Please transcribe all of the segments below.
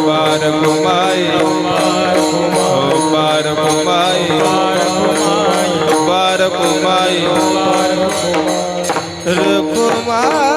बारकुमाई बारकुमाई बारकुमाई रुकुमाई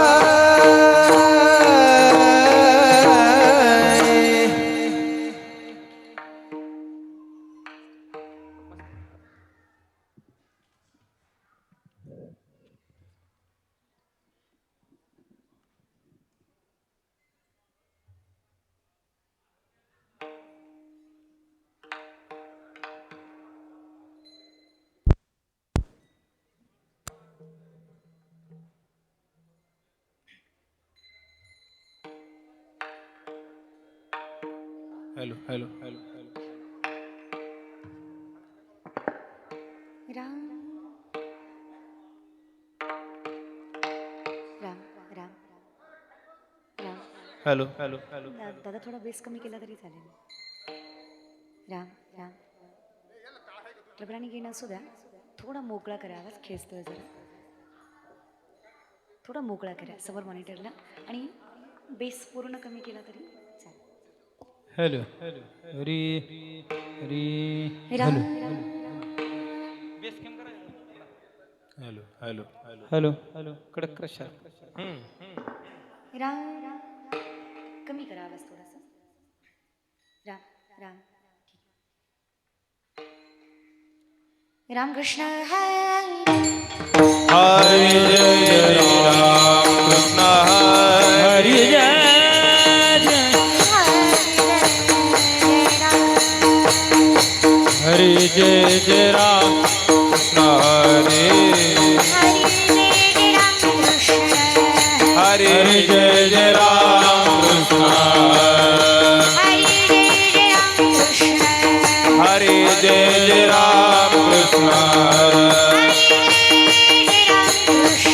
hello hello hello hello Ram Ram Ram Ram hello hello hello दादा थोडा बेस कमी केला तरी चालेल. राम राम लबडाने घेणं असू द्या. थोडा मोकळा करा आवाज खेचतोय जरा. थोडा मोकळा करा समोर मॉनिटरला आणि बेस पूर्ण कमी केला तरी चालेल. हेलो री री Ram hello hello hello hello कडक क्रशर राम कमी करा आवाज थोडासा. राम राम राम कृष्ण हरि जय राम कृष्ण हरि जय हरि जय जय राम कृष्ण हरि हरि जय जय राम कृष्ण हरि जय जय राम कृष्ण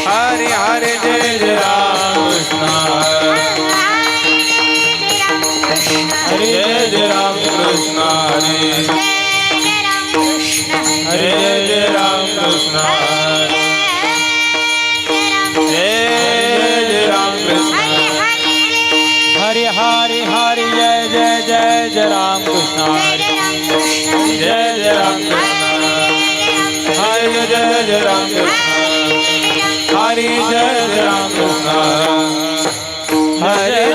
हरि हरि जय जय राम कृष्ण हरि जय जय राम कृष्ण हरि हरे जय राम कृष्ण जय जय राम कृष्ण हरि हरि हरि जय जय जय जय राम कृष्ण हरि जय जय राम कृष्ण हरि जय जय राम कृष्ण हरि जय जय राम कृष्ण हरि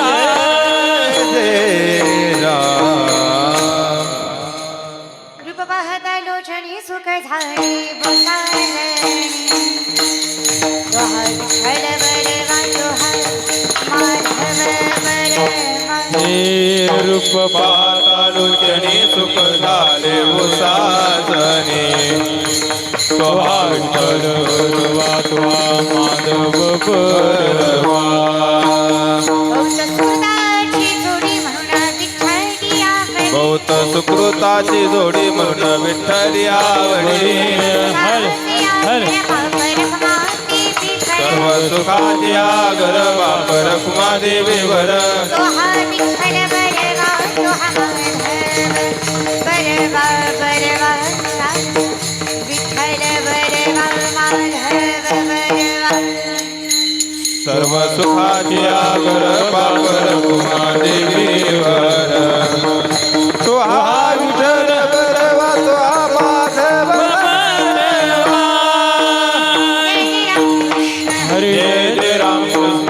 जय राम कृप पाहता लोचनी सुख झाली बसारणी रूप पातालोचनी सुख झाले उसाजने त्वा विठ्ठल बरवा त्वा माधव बरवा बहुत सुकृताची जोडी म्हणून विठ्ठल आवडी सर्व सुखाची आगर बाप रखुमा देवी वर सर्व सुखाची आगर बाप रखुमा देवी वर तो हा विठ्ठल बरवा तो हा माधव बरवा हरे जय राम कृष्ण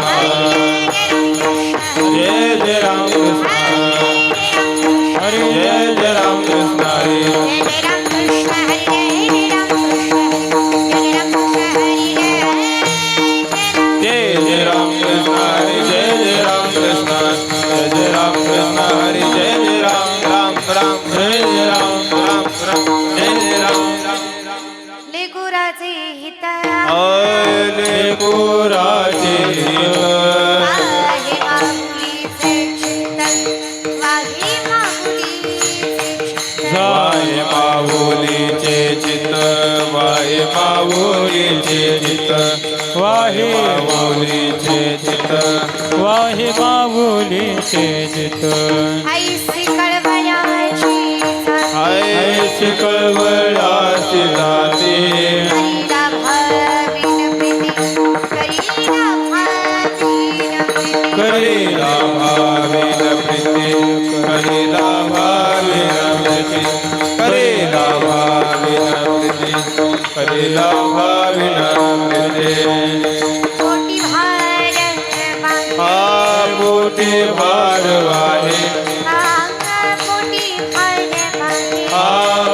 जय जय राम कृष्ण हरे जय जय राम कृष्ण हरे जय जय राम कृष्ण हरे जय जय राम कृष्ण जय जय राम कृष्ण हरे जय जय राम राम राम जय जय राम राम राम जय जय राम लेकुराचे हित लेकुराचे वाय माऊलीचे चित्त वाय माऊलीचे चित्त वाहे माऊलीचे चित्त वाहे माऊलीचे चित्त ऐसी कळवळ्याची ऐसी कळवळाची जाते करीला भावीन प्रीती करीला भाविन प्रीते कोटी भार हा बोटी भार वाहे कोटी भार हा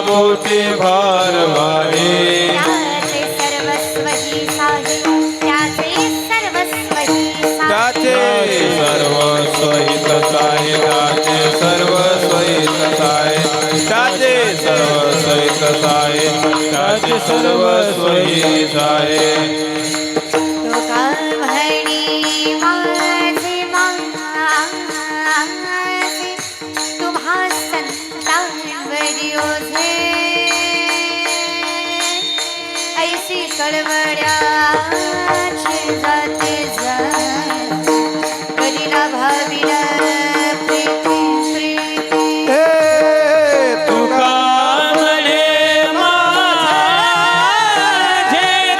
बोटी भार वाहे त्याचे सर्वस्व ही साहे त्याचे सर्वस्व ही त्याचे सर्व स्वहित साहे त्याचे सर्व स्वहित साहे त्याचे सर्व स्वहित साहे त्याचे सर्व स्वहित साहे तो का म्हणी माझे माझे तुम्हा संतांवरी ओझे ऐशी कळवळ्याची जाते करीला भाविना प्रीती प्रीती हे तुका म्हणे माझे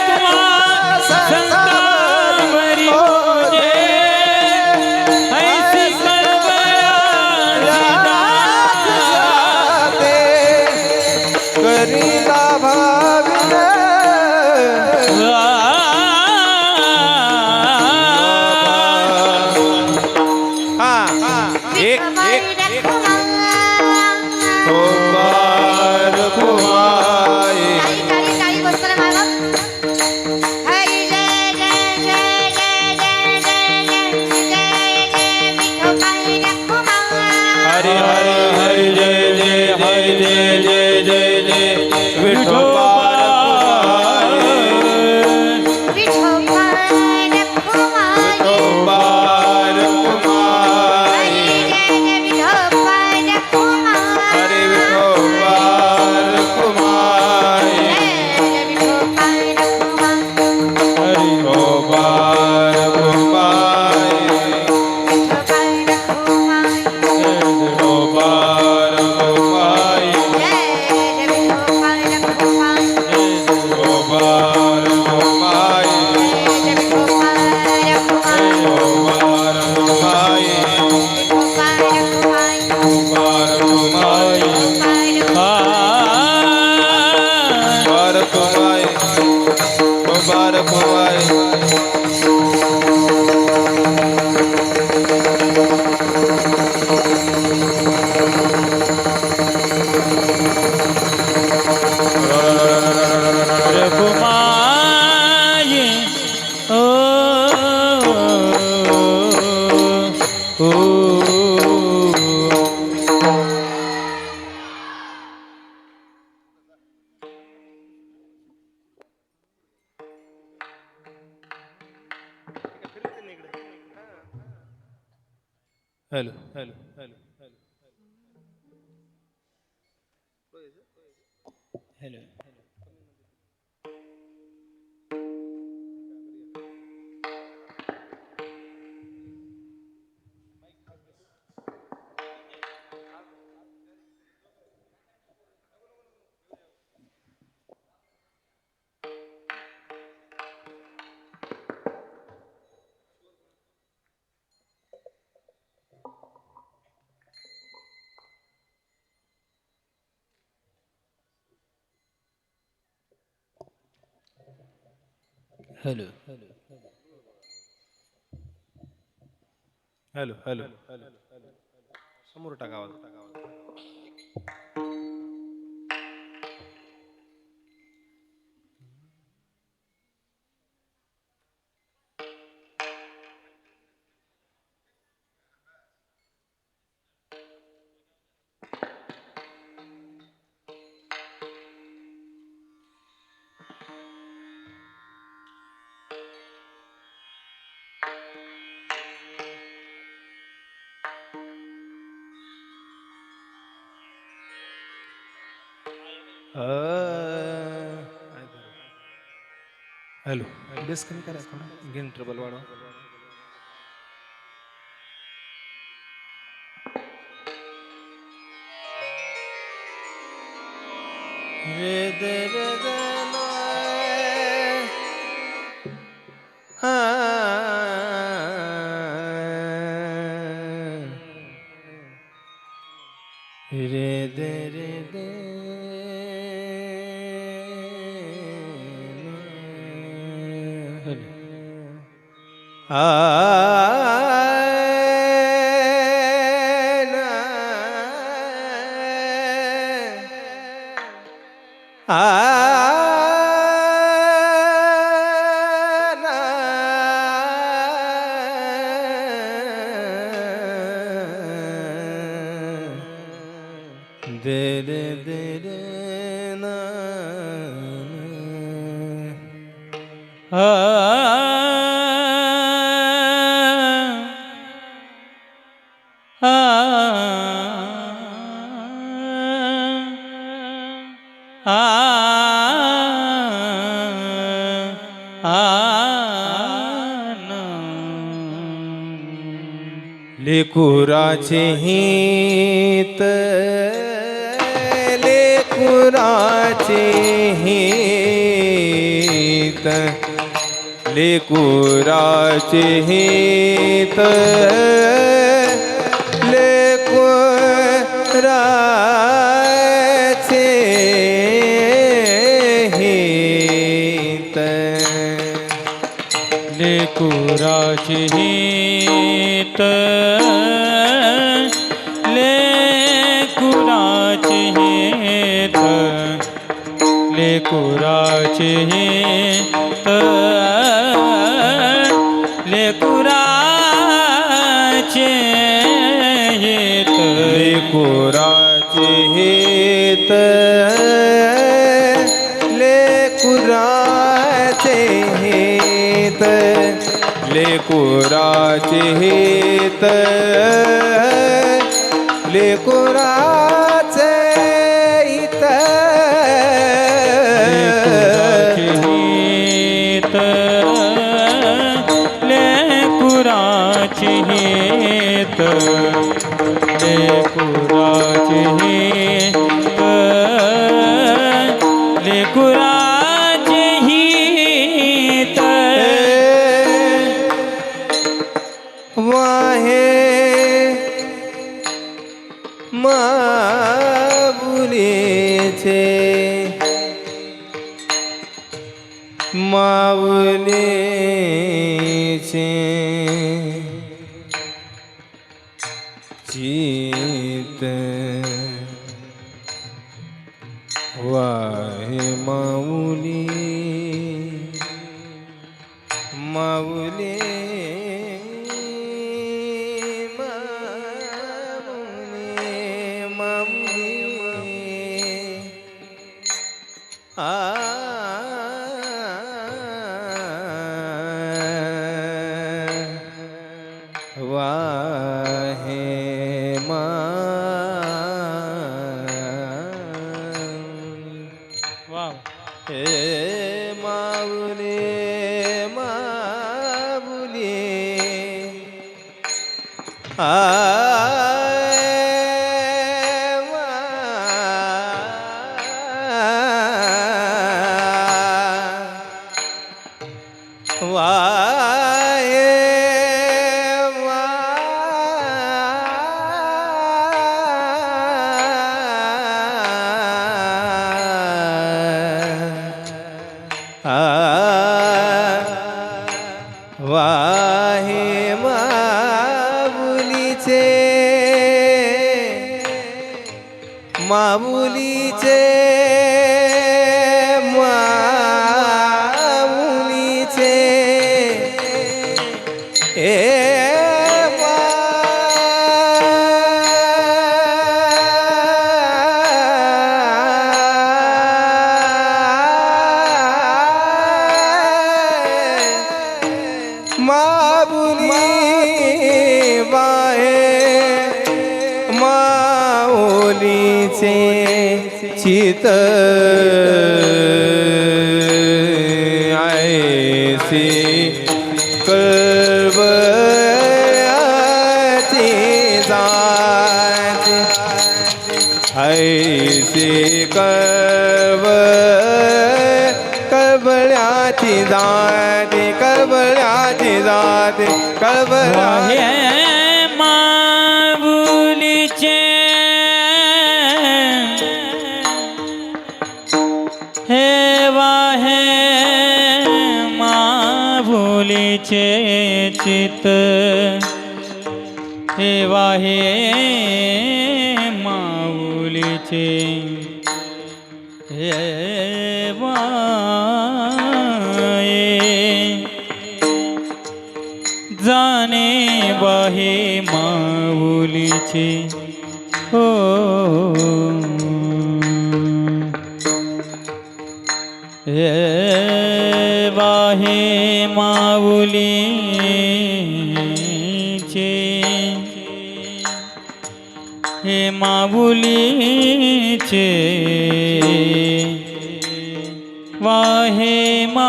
तुम्हा संतांवरी ओझे ऐसी कळवळ्याची करीला भाविन एक हो बार कुमाई हरे हरे हरे जय जय जय जय जय जय जय विठोबार विठोबार कुमाई हरे विठोबार कुमाई हरि विठोबार कुमाई विठोबार कुमाई विठोबार कुमाई विठोबार कुमाई विठोबार कुमाई बार कुमाई बार कुमाई कुमाई ओ hello hello hello hello hello hello hello समोर टाका आवाज हॅलो बेस कमी करा थोडा गेन ट्रबल वाढवा रे दे रे दे रे दे रे दे लेकुराचे हित लेकुराचे हित लेकुराचे हित लेकुराचे हित लेकुराचे हित लेकुराचे हित लेकुराचे हित लेकुराचे हित लेकुराचे हित लेकुराचे हित लेकुराचे हित लेकुराचे हित लेकुराचे हित लेकुराचे हित वाहे माऊलीचे माऊलीचे चित वाहे माऊली माऊली वाहे वाव हे माऊली माऊली वाहे माऊलीचे माऊलीचे माऊलीचे माऊली वाहे माऊलीचे चित ऐसी कळवळ्याची जाती ऐसी कळवळ्याची जाती कळवळ्याची जाती कळवळ्या माऊलीचे हे वाहे माऊलीचे शीत हे वाहे माऊलीचे हे वाहे जाणे वाहे माऊलीचे हो हे वाहे माऊलीचे हे माऊलीचे वाहे माऊलीचे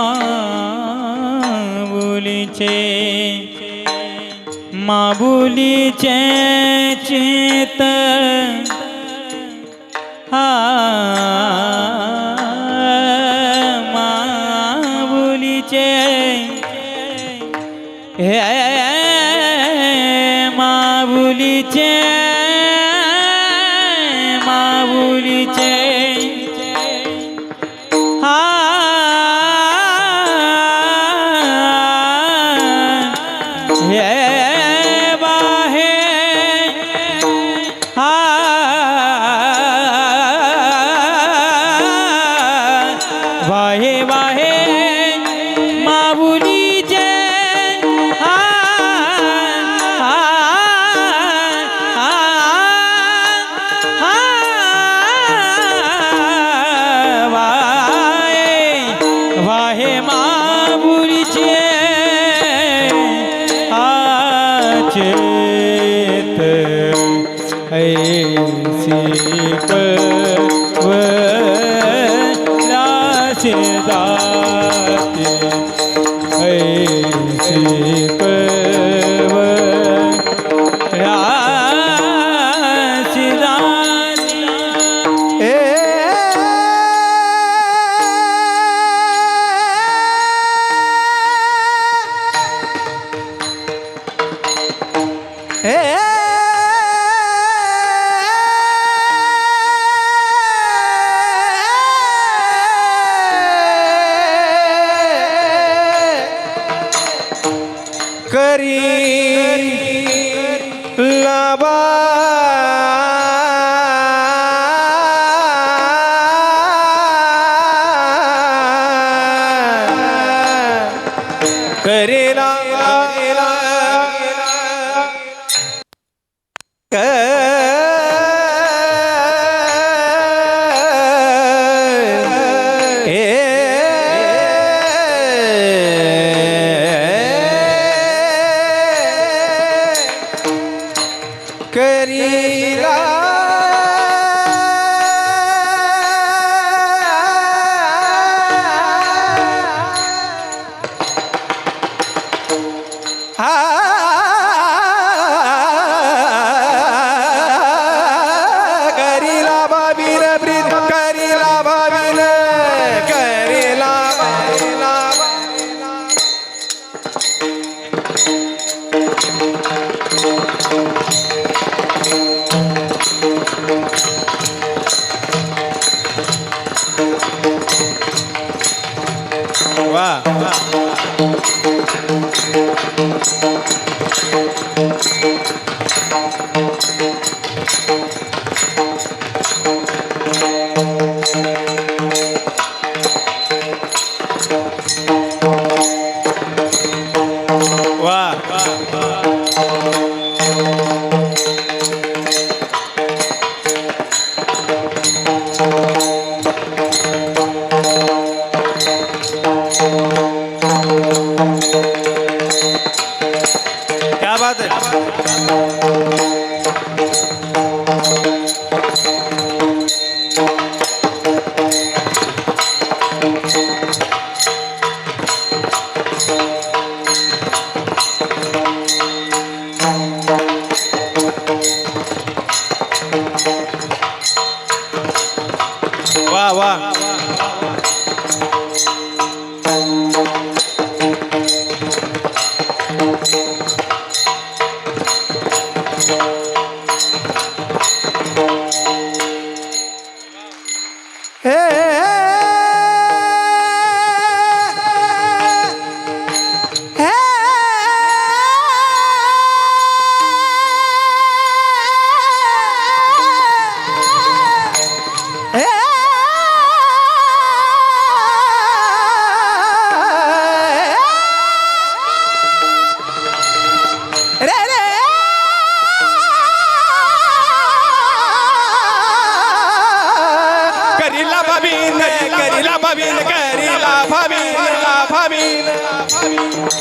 माऊलीचे चित हा माऊलीचे हे माऊलीचे माऊलीचे हा हे वाहे हा वाहे वाहे माऊलीचे हा वाहे माऊलीचे चेत ऐसी रासे जाते ऐसी रासे जाते करी लाबा करेला करीला करीला बाबीन प्रीत करीला बाबीन करीला वाह क्या बात है लाभावीन करी लाभावीन लाभावीन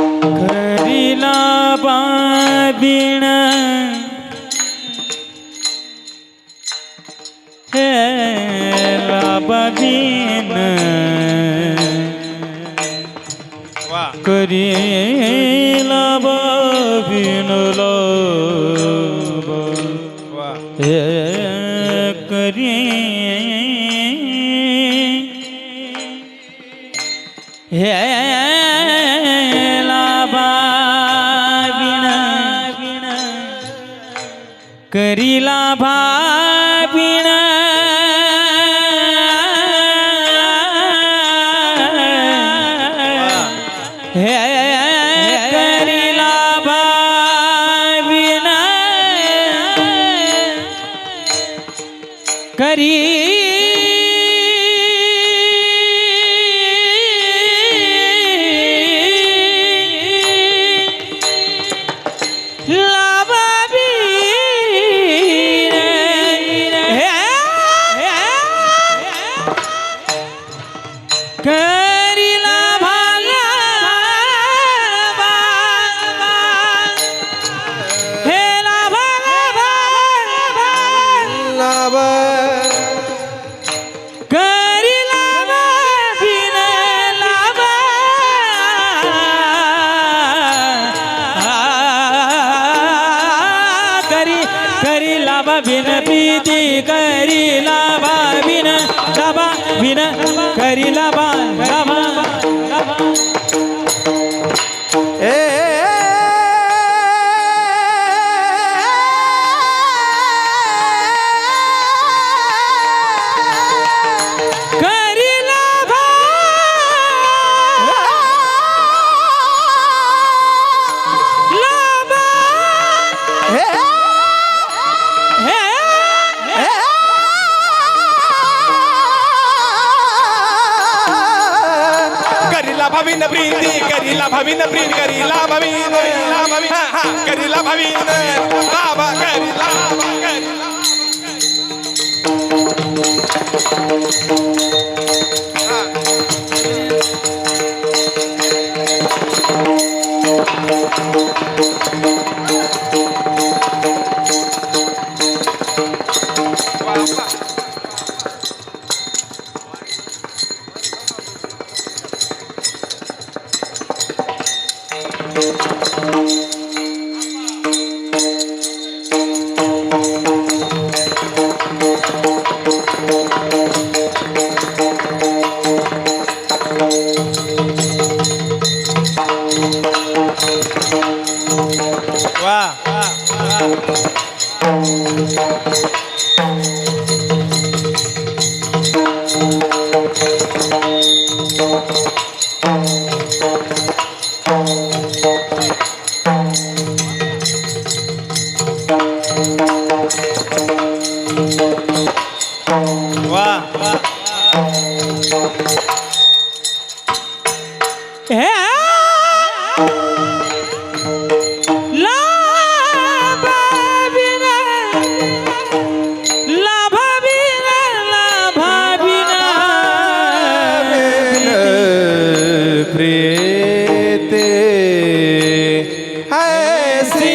करीला बाबिण हे लाबाबिन करीला बाबिन हे करी हे करीला भाबिण हे करीला भाबिण करी करीला भाला हे लाभा लाभा करीला बिन लाभा करी लाभा बिन प्रीती करी लाभा बिन लाभा बिन करी लाभा लाभा भावीन प्रीती करीला भावीन प्रीत करीला भावीन करीला भावीन लाभा करीला प्रीते है श्री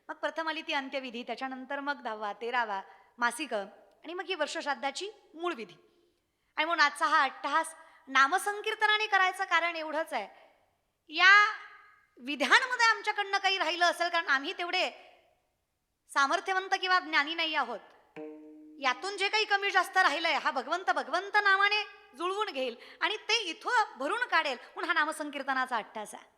मग प्रथम आली ती अंत्यविधी, त्याच्यानंतर मग 10वा 13वा मासिक आणि मग ही वर्षश्राद्धाची मूळ विधी. आणि म्हणून आजचा हा अट्टहास नामसंकीर्तनाने करायचं कारण एवढंच आहे, या विधानमध्ये आमच्याकडनं काही राहिलं असेल, कारण आम्ही तेवढे सामर्थ्यवंत किंवा ज्ञानी नाही आहोत, यातून जे काही कमी जास्त राहिलंय हा भगवंत नामाने जुळवून घेईल आणि ते इथं भरून काढेल. म्हणून हा नामसंकीर्तनाचा अट्टहास आहे.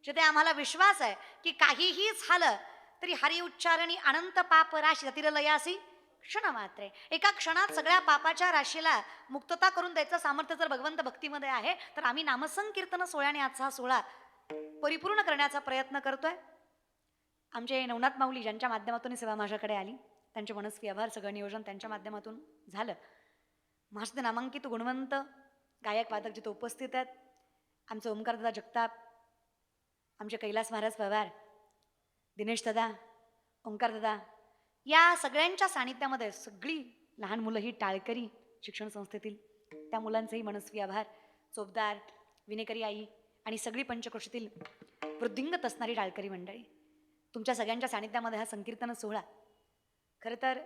जिथे आम्हाला विश्वास आहे की काहीही झालं तरी हरी उच्चारणी अनंत पाप राशी तिरलयासी क्षण मात्रे, एका क्षणात सगळ्या पापाच्या राशीला मुक्तता करून द्यायचं सामर्थ्य जर भगवंत भक्तीमध्ये आहे, तर आम्ही नामसंकीर्तन सोहळ्याने आजचा हा सोहळा परिपूर्ण करण्याचा प्रयत्न करतोय. आमचे नवनाथ माऊली ज्यांच्या माध्यमातून सेवा माझ्याकडे आली, त्यांचे मनस्वी आभार, सगळं नियोजन त्यांच्या माध्यमातून झालं. महाराष्ट्र नामांकित गुणवंत गायक वादक जिथे उपस्थित आहेत, आमचे ओंकारदादा जगताप, आमचे कैलास महाराज पवार, दिनेश दादा, ओंकारदादा, या सगळ्यांच्या सानिध्यामध्ये सगळी लहान मुलं ही टाळकरी शिक्षण संस्थेतील, त्या मुलांचेही मनस्वी आभार, चोपदार, विनेकरी आई आणि सगळी पंचक्रोशीतील वृद्धिंगत असणारी टाळकरी मंडळी, तुमच्या सगळ्यांच्या सानिध्यामध्ये हा संकीर्तन सोहळा. खरं तर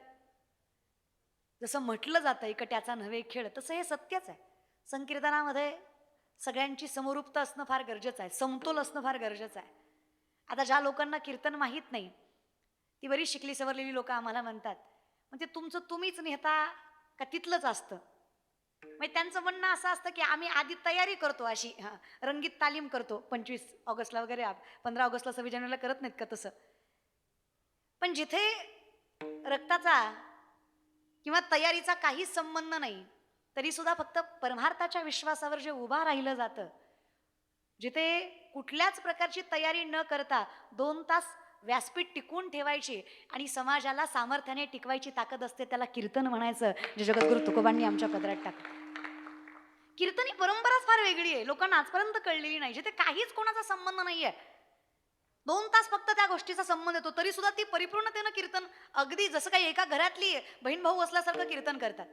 जसं म्हटलं जातं एकट्याचा नव्हे खेळ, तसं हे सत्यच आहे. संकीर्तनामध्ये सगळ्यांची समरूपता असणं फार गरजेचं आहे, समतोल असणं फार गरजेचं आहे. आता ज्या लोकांना कीर्तन माहीत नाही, ती बरीच शिकली सवरलेली लोक आम्हाला म्हणतात, म्हणजे तुमचं तुम्हीच नेता का तिथलंच असतं. म्हणजे त्यांचं म्हणणं असं असतं की आम्ही आधी तयारी करतो, अशी रंगीत तालीम करतो, 25 ऑगस्टला वगैरे, 15 ऑगस्टला 26 जानेवारीला करत नाहीत का तसं. पण जिथे रक्ताचा किंवा तयारीचा काहीच संबंध नाही, तरी सुद्धा फक्त परमार्थाच्या विश्वासावर जे उभा राहिलं जातं, जिथे कुठल्याच प्रकारची तयारी न करता 2 तास व्यासपीठ टिकून ठेवायची आणि समाजाला सामर्थ्याने टिकवायची ताकद असते, त्याला कीर्तन म्हणायचं, जे जगद्गुरु तुकोबांनी आमच्या पदरात टाकलं. कीर्तनी परंपराच फार वेगळी आहे, लोकांना आजपर्यंत कळलेली नाही, जिथे काहीच कोणाचा संबंध नाहीये, 2 तास फक्त त्या गोष्टीचा संबंध येतो, तरी सुद्धा ती परिपूर्णतेनं कीर्तन, अगदी जसं काही एका घरातली बहीण भाऊ असल्यासारखं कीर्तन करतात.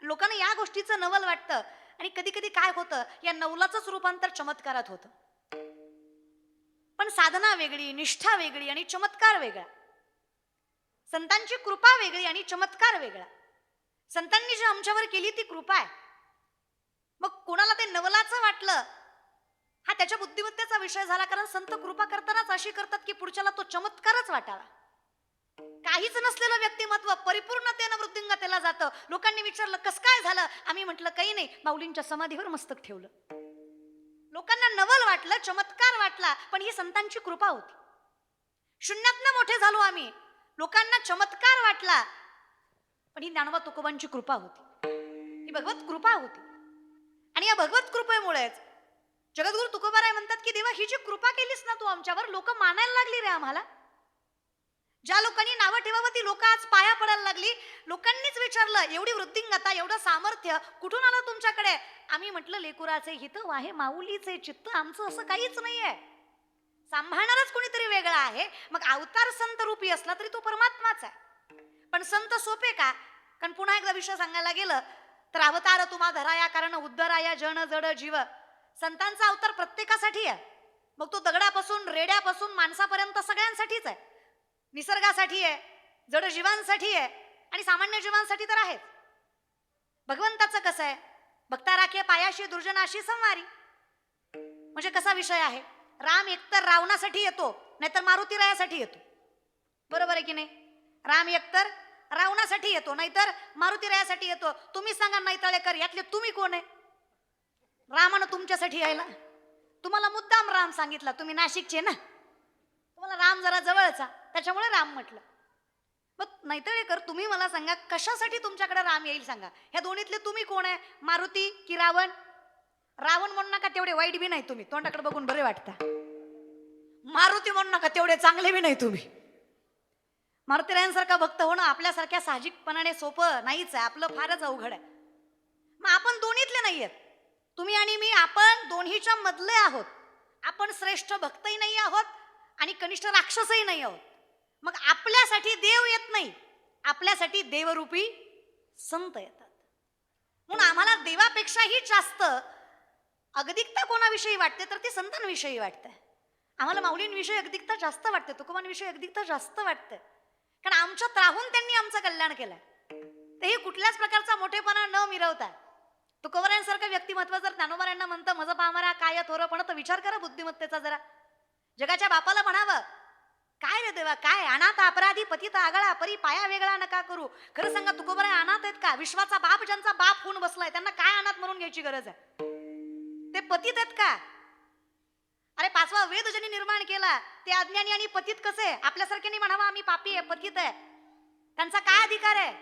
लोकांना या गोष्टीचं नवल वाटतं आणि कधी कधी काय होतं, या नवलाचंच रूपांतर चमत्कारात होतं. पण साधना वेगळी, निष्ठा वेगळी आणि चमत्कार वेगळा. संतांची कृपा वेगळी आणि चमत्कार वेगळा. संतांनी जी आमच्यावर केली ती कृपा आहे. मग कोणाला ते नवलाचं वाटलं, हा त्याच्या बुद्धिमत्तेचा विषय झाला, कारण संत कृपा करतानाच अशी करतात की पुढच्याला तो चमत्कारच वाटावा. काहीच नसलेलं व्यक्तिमत्व परिपूर्णतेनं वृद्धिंगतेला जातं. लोकांनी विचारलं कसं काय झालं, आम्ही म्हटलं काही नाही, माऊलींच्या समाधीवर मस्तक ठेवलं. लोकांना नवल वाटलं, चमत्कार वाटला, पण ही संतांची कृपा होती. शून्यातनं मोठे झालो आम्ही, लोकांना चमत्कार वाटला, पण ही ज्ञानोबा तुकोबांची कृपा होती, ही भगवत कृपा होती. आणि या भगवत कृपेमुळेच जगद्गुरु तुकोबाराय म्हणतात की देवा, ही जी कृपा केलीस ना तू आमच्यावर, लोक मानायला लागली रे आम्हाला. ज्या लोकांनी नावं ठेवावं ती लोक आज पाया पडायला लागली. लोकांनीच विचारलं एवढी वृद्धिंगता, एवढं सामर्थ्य कुठून आलं तुमच्याकडे. आम्ही म्हटलं लेकुराचे हित वाहे माऊलीचे चित्त, आमचं असं काहीच नाहीये, सांभाळणारच कोणीतरी वेगळा आहे. मग अवतार संत रूपी असला तरी तो परमात्माच आहे. पण संत सोपे का, कारण पुन्हा एकदा विषय सांगायला गेलं तर अवतार तुम्हा धराया कारण उद्धराया जन जड जीव. संतांचा अवतार प्रत्येकासाठी आहे, मग तो दगडापासून रेड्यापासून माणसापर्यंत सगळ्यांसाठीच आहे. निसर्गासाठी आहे, जड जीवांसाठी आहे आणि सामान्य जीवांसाठी तर आहेच. भगवंताचं कसं आहे, भक्ता राखे पायाशी दुर्जनाशी संवारी. म्हणजे कसा विषय आहे, राम एकतर रावणासाठी येतो, नाहीतर मारुतीरायासाठी येतो, बरोबर आहे की नाही. राम एकतर रावणासाठी येतो, नाहीतर मारुतीरायासाठी येतो. तुम्ही सांगा नैताळेकर, यातले तुम्ही कोण आहे रामानं तुमच्यासाठी यायला. तुम्हाला मुद्दाम राम सांगितला, तुम्ही नाशिकचे ना, तुम्हाला राम जरा जवळचा, त्याच्यामुळे राम म्हटलं. मग नैतळेकर तुम्ही मला सांगा कशासाठी तुमच्याकडे राम येईल सांगा. ह्या दोन्हीतले तुम्ही कोण आहे, मारुती की रावण. रावण म्हणू नका, तेवढे वाईट बी नाही तुम्ही, तोंडाकडे बघून बरे वाटता. मारुती म्हणू नका, तेवढे चांगले बी नाही तुम्ही. मारुतीरायांसारखा भक्त होणं आपल्यासारख्या साहजिकपणाने सोपं नाहीच आहे, आपलं फारच अवघड आहे. मग आपण दोन्हीतले नाही आहेत, तुम्ही आणि मी, आपण दोन्हीच्या मधले आहोत. आपण श्रेष्ठ भक्तही नाही आहोत आणि कनिष्ठ राक्षसही नाही आहोत. मग आपल्यासाठी देव येत नाही, आपल्यासाठी देवरूपी संत येतात. म्हणून आम्हाला देवापेक्षाही जास्त अगतिकता कोणाविषयी वाटते तर ती संतांविषयी वाटते. आम्हाला माऊलींविषयी अगतिकता जास्त वाटते, तुकोबांविषयी अगतिकता जास्त वाटते, कारण आमच्यात राहून त्यांनी आमचं कल्याण केलंय. तेही कुठल्याच प्रकारचा मोठेपणा न मिरवता. तुकोबारायांसारखं व्यक्तिमत्व जर ज्ञानोबारायांना म्हणतं मज पामारा काय थोरपण, तर विचार करा बुद्धिमत्तेचा जरा. जगाच्या बापाला म्हणावं काय रे देवा, काय अनाथ अपराधी पतित आगळा परी पाया वेगळा नका करू. खरं सांगा तुकोबाराय अनाथ आहेत का? विश्वाचा बाप ज्यांचा बाप होऊन बसलाय त्यांना काय अनाथ म्हणून घ्यायची गरज आहे? ते पतित आहेत का? अरे 5वा वेद ज्यांनी निर्माण केला ते अज्ञानी आणि पतित कसे? आपल्यासारख्यांनी म्हणावं आम्ही पापी आहे, पतित आहे, त्यांचा काय अधिकार आहे?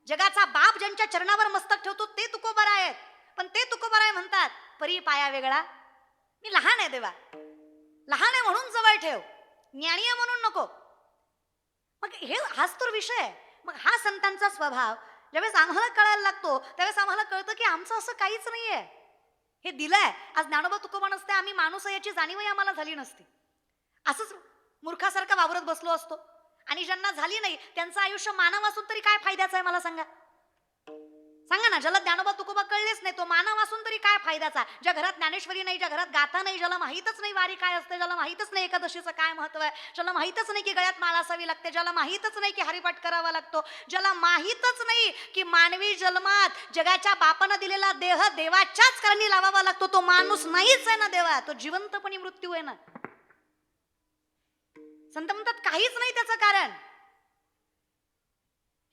जगाचा बाप ज्यांच्या चरणावर मस्तक ठेवतो ते तुकोबाराय आहेत, पण ते तुकोबाराय म्हणतात परी पाया वेगळा. मी लहान आहे देवा, लहान आहे म्हणून जवळ ठेव, ज्ञानी आहे म्हणून नको. मग हाच तर विषय आहे. मग हा संतांचा स्वभाव ज्यावेळेस आम्हाला कळायला लागतो त्यावेळेस आम्हाला कळतं की आमचं असं काहीच नाहीये, हे दिलंय. आज ज्ञानोबा तुकोबा नसते आम्ही माणूस याची जाणीवही आम्हाला झाली नसती. असंच मूर्खासारखं वावरत बसलो असतो. आणि ज्यांना झाली नाही त्यांचं आयुष्य मानव असून तरी काय फायद्याचं आहे मला सांगा? सांगा ना. ज्याला ज्ञानोबा तुकोबा कळलेच नाही तो मानव असून तरी काय फायद्याचा? ज्या घरात ज्ञानेश्वरी नाही, ज्या घरात गाथा नाही, ज्याला माहीतच नाही वारी काय असते, ज्याला माहीतच नाही एकादशीचं काय महत्व आहे, ज्याला माहीतच नाही की गळ्यात माळ असावी लागते, ज्याला माहीतच नाही की हरिपाठ करावा लागतो, ज्याला माहीतच नाही की मानवी जन्मात जगाच्या बापानं दिलेला देह देवाच्याच कारणी लावावा लागतो, तो माणूस नाहीच आहे ना देवा, तो जिवंतपणी मृत्यू आहे ना. संत म्हणतात काहीच नाही त्याचं कारण.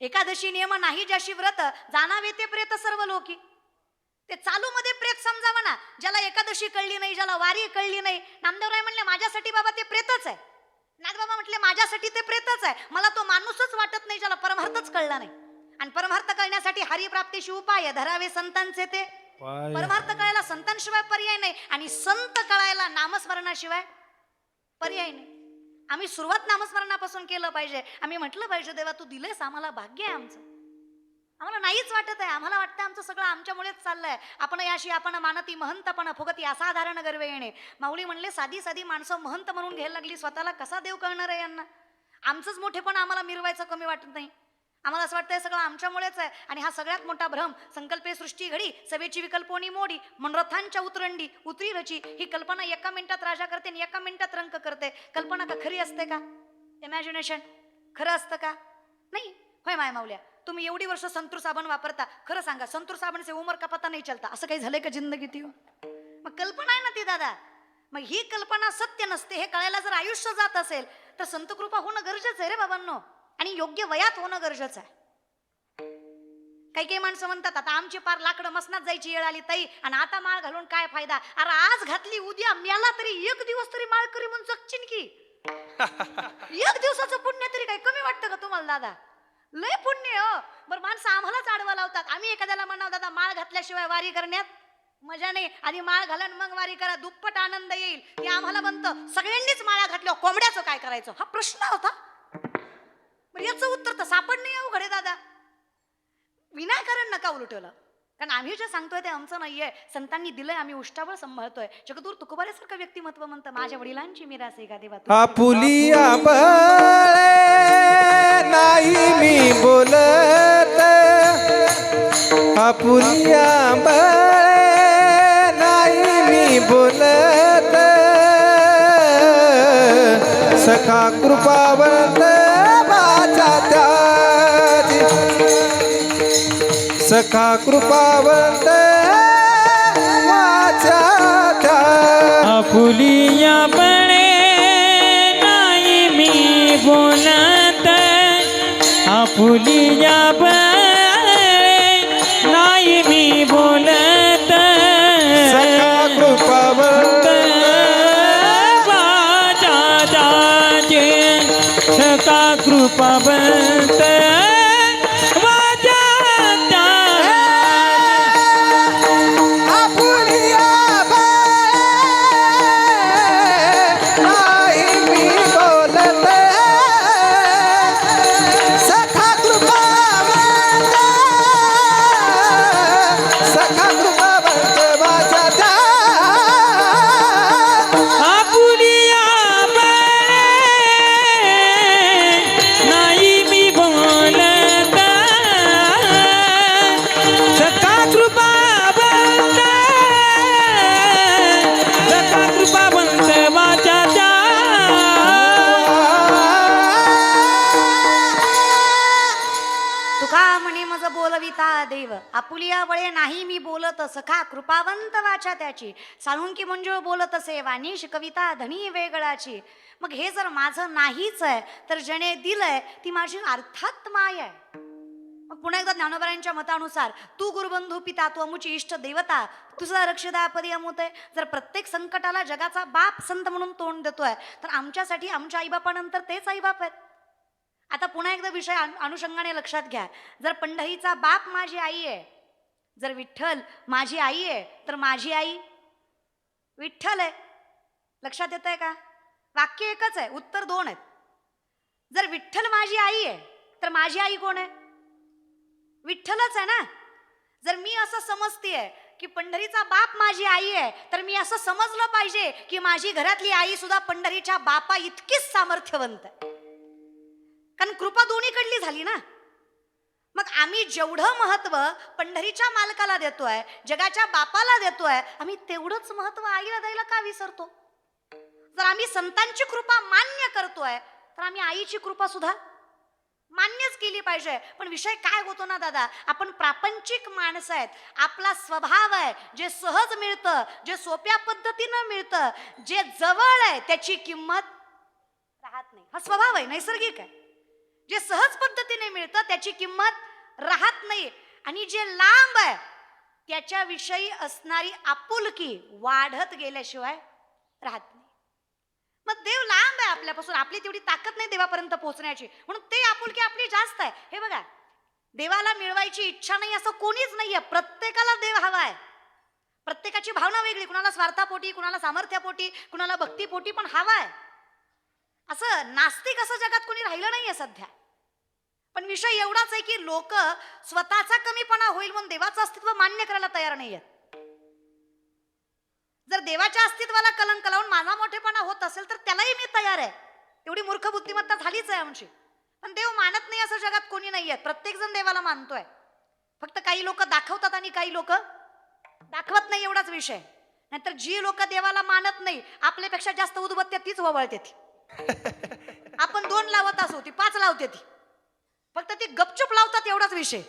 एकादशी नियम नाही ज्याशी व्रत, जाणावे ते प्रेत सर्व लोकी. ते चालू मध्ये प्रेत समजावं ना. ज्याला एकादशी कळली नाही, ज्याला वारी कळली नाही, नामदेवराय म्हणले माझ्यासाठी बाबा ते प्रेतच आहे. नागबाबा म्हटले माझ्यासाठी ते प्रेतच आहे. मला तो माणूसच वाटत नाही ज्याला परमार्थच कळला नाही. आणि परमार्थ कळण्यासाठी हरिप्राप्तीशी उपाय धरावे संतांचे ते. परमार्थ कळायला संतांशिवाय पर्याय नाही आणि संत कळायला नामस्मरणाशिवाय पर्याय नाही. आम्ही सुरुवात नामस्मरणापासून केलं पाहिजे. आम्ही म्हटलं पाहिजे देवा तू दिलेस आम्हाला, भाग्य आहे आमचं. आम्हाला नाहीच वाटत आहे, आम्हाला वाटतं आमचं सगळं आमच्यामुळेच चाललंय. आपण याशी आपण मानती महंतपण फुगती असाधारण गर्वे येणे. माऊली म्हणले साधी साधी माणसं महंत म्हणून घ्यायला लागली स्वतःला, कसा देव कळणार आहे यांना? आमचंच मोठेपण आम्हाला मिरवायचं कमी वाटत नाही. आम्हाला असं वाटतं हे सगळं आमच्यामुळेच आहे. आणि हा सगळ्यात मोठा भ्रम. संकल्पे सृष्टी घडी सवेची विकल्पोनी मोडी, मनोरथांच्या उतरंडी उतरी रची. ही कल्पना एका मिनिटात राजा करते आणि एका मिनिटात रंक करते. कल्पना का खरी असते का? इमॅजिनेशन खरं असतं का? नाही. होय माय माऊल्या, तुम्ही एवढी वर्ष संतूर साबण वापरता, खरं सांगा संतूर साबण से उमर का पता नाही चलता, असं काही झालंय का जिंदगीत? मग कल्पना आहे ना ती दादा. मग ही कल्पना सत्य नसते हे कळायला जर आयुष्य जात असेल तर संतकृपा होणं गरजेचं आहे रे बाबांनो. आणि योग्य वयात होणं गरजेचं आहे. काही काही माणसं म्हणतात आता आमची पार लाकडं मसनात जायची वेळ आली ताई, आणि आता माळ घालून काय फायदा? अरे आज घातली उद्या मेला तरी एक दिवस तरी माळ करी म्हणून जगचिन की. एक दिवसाचं पुण्य तरी काय कमी वाटतं का तुम्हाला दादा? लय पुण्य हो. बरं माणसं आम्हालाच आडवा लावतात. आम्ही एखाद्याला म्हणावं दादा माळ घातल्याशिवाय वारी करण्यात मजा नाही, आधी माळ घाला मग वारी करा, दुप्पट आनंद येईल. ते आम्हाला बनतं सगळ्यांनीच माळा घातल्यावर कोंबड्याचं काय करायचं हा प्रश्न होता. याचं उत्तर तर सापड नाही अवघड आहे दादा. विनाकारण नका उलटवलं, कारण आम्ही जे सांगतोय ते आमचं नाहीये, संतांनी दिलंय, आम्ही उष्टाबळ सांभाळतोय. जगदूर तुकोबाऱ्यासारखं व्यक्तिमत्व म्हणतं माझ्या वडिलांची मिरास आहे का देवा. आपुलिया नाही मी बोलत, आपुलिया नाही मी बोलत, सखा कृपावंत माझ्या त्याची, सखा कृपावंत माझ्या त्या. आपुलिया बळे नाही मी बोलत, आपुलिया बळे नाही मी बोलत, सखा कृपावंत माझ्या दाजे, सखा कृपावंत आपुलिया बळे नाही मी बोलत सखा कृपावंत वाचा त्याची साळुंकी मंजुळ बोलत असे वाणीश कविता धनी वेगळाची. मग हे जर माझं नाहीच आहे तर जने दिलंय ती माझी अर्थात माय आहे. मग पुन्हा एकदा ज्ञानोबरायांच्या मतानुसार तू गुरुबंधू पिता तू अमुची इष्ट देवता तुझा रक्षदापदी अमुत आहे. जर प्रत्येक संकटाला जगाचा बाप संत म्हणून तोंड देतोय तर आमच्यासाठी आमच्या आईबापानंतर तेच आईबाप आहेत. आता पुन्हा एकदा विषय अनुषंगाने लक्षात घ्या. जर पंढरीचा बाप माझी आई आहे, जर विठ्ठल माझी आई आहे तर माझी आई विठ्ठल आहे. लक्षात येत आहे का? वाक्य एकच आहे, उत्तर दोन आहेत. जर विठ्ठल माझी आई आहे तर माझी आई कोण आहे? विठ्ठलच आहे ना. जर मी असं समजतेय की पंढरीचा बाप माझी आई आहे तर मी असं समजलं पाहिजे की माझी घरातली आई सुद्धा पंढरीच्या बापा इतकीच सामर्थ्यवंत आहे. कारण कृपा दोन्हीकडली झाली ना. मग आम्ही जेवढं महत्व पंढरीच्या मालकाला देतोय, जगाच्या बापाला देतोय, आम्ही तेवढंच महत्व आईला द्यायला का विसरतो? जर आम्ही संतांची कृपा मान्य करतोय तर आम्ही आईची कृपा सुद्धा मान्यच केली पाहिजे. पण विषय काय होतो ना दादा, आपण प्रापंचिक माणसं आहेत. आपला स्वभाव आहे जे सहज मिळतं, जे सोप्या पद्धतीनं मिळतं, जे जवळ आहे त्याची किंमत राहत नाही. हा स्वभाव आहे, नैसर्गिक आहे. जे सहज पद्धतीने मिळतं त्याची किंमत राहत नाही आणि जे लांब आहे त्याच्याविषयी असणारी आपुलकी वाढत गेल्याशिवाय राहत नाही. मग देव लांब आहे आपल्यापासून, आपली तेवढी ताकद नाही देवापर्यंत पोहोचण्याची, म्हणून ते आपुलकी आपली जास्त आहे. हे बघा, देवाला मिळवायची इच्छा नाही असं कोणीच नाहीये. प्रत्येकाला देव हवा आहे. प्रत्येकाची भावना वेगळी, कुणाला स्वार्थापोटी, कुणाला सामर्थ्यापोटी, कुणाला भक्तीपोटी, पण हवा आहे. असं नास्तिक असं जगात कोणी राहिलं नाहीये सध्या. पण विषय एवढाच आहे की लोक स्वतःचा कमीपणा होईल म्हणून देवाचं अस्तित्व मान्य करायला तयार नाहीयेत. जर देवाच्या अस्तित्वाला कलंक लावून माझा मोठेपणा होत असेल तर त्यालाही मी तयार आहे. एवढी मूर्ख बुद्धिमत्ता झालीच आहे आमची. पण देव मानत नाही असं जगात कोणी नाहीये. प्रत्येक जण देवाला मानतोय. फक्त काही लोक दाखवतात आणि काही लोक दाखवत नाही, एवढाच विषय. नाहीतर जी लोक देवाला मानत नाही आपल्यापेक्षा जास्त उदबत्त्या तीच वळते. ती आपण 2 लावत असू ती 5 लावते. ती फक्त ती गपचूप लावतात एवढाच विषय.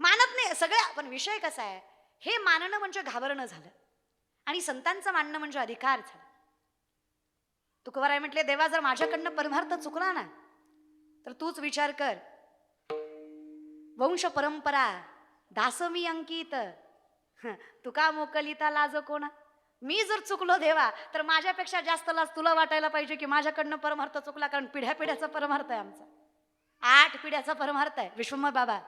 मानत नाही सगळ्या. पण विषय कसा आहे, हे मानणं म्हणजे घाबरणं झालं आणि संतांचं मानणं म्हणजे अधिकार झालं. तुकोबाराय म्हटले, देवा जर माझ्याकडनं परमार्थ चुकला ना तर तूच विचार कर. वंश परंपरा दास मी अंकित तुका मोकलिता लाज कोणा. मी जर चुकलो देवा तर माझ्यापेक्षा जास्त लाज तुला वाटायला पाहिजे की माझ्याकडनं परमार्थ चुकला. कारण पिढ्या पिढ्याचा परमार्थ आहे आमचा. 8 पिढ्याचा परमार्थ आहे. विश्वंभर बाबा,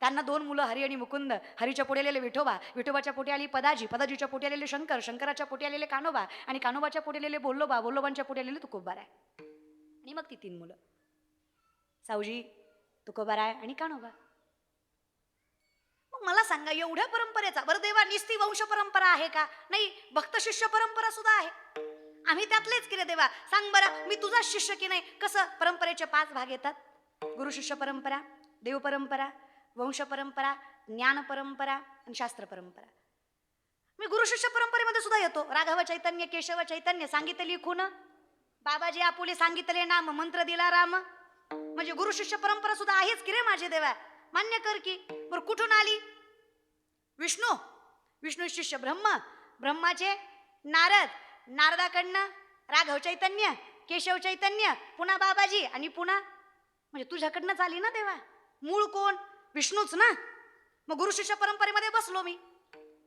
त्यांना 2 मुलं हरी आणि मुकुंद. हरीच्या पोटी आलेले विठोबा, विठोबाच्या पोटी आली पदाजी, पदाजीच्या पोटी आलेले शंकर, शंकराच्या पोटी आलेले कानोबा आणि कानोबाच्या पोटी आलेले बोल्लोबा, बोल्लोबांच्या पोटी आलेले तुकोबाराय. आणि मग ती 3 मुलं, सावजी, तुकोबाराय आणि कानोबा. मग मला सांगा, एवढ्या परंपरेचा बरं देवा निस्ती वंश परंपरा आहे का? नाही, भक्त शिष्य परंपरा सुद्धा आहे. आम्ही त्यातलेच केले. देवा सांग बरं, मी तुझा शिष्य की नाही? कसं? परंपरेचे 5 भाग येतात. गुरु शिष्य परंपरा, देव परंपरा, वंश परंपरा, ज्ञान परंपरा आणि शास्त्र परंपरा. मी गुरु शिष्य परंपरेमध्ये सुद्धा येतो. राघव चैतन्य, केशव चैतन्य सांगितली खून, बाबाजी आपुले सांगितले नाम, मंत्र दिला राम. म्हणजे गुरु शिष्य परंपरा सुद्धा आहेच की रे माझे देवा, मान्य कर की. बरं कुठून आली? विष्णू, विष्णू शिष्य ब्रह्मा, ब्रह्माचे नारद, नारदाकडनं राघव चैतन्य, केशव चैतन्य, पुन्हा बाबाजी आणि पुन्हा म्हणजे तुझ्याकडनंच आली ना देवा. मूळ कोण? विष्णूच ना. मग गुरु शिष्य परंपरेमध्ये बसलो मी.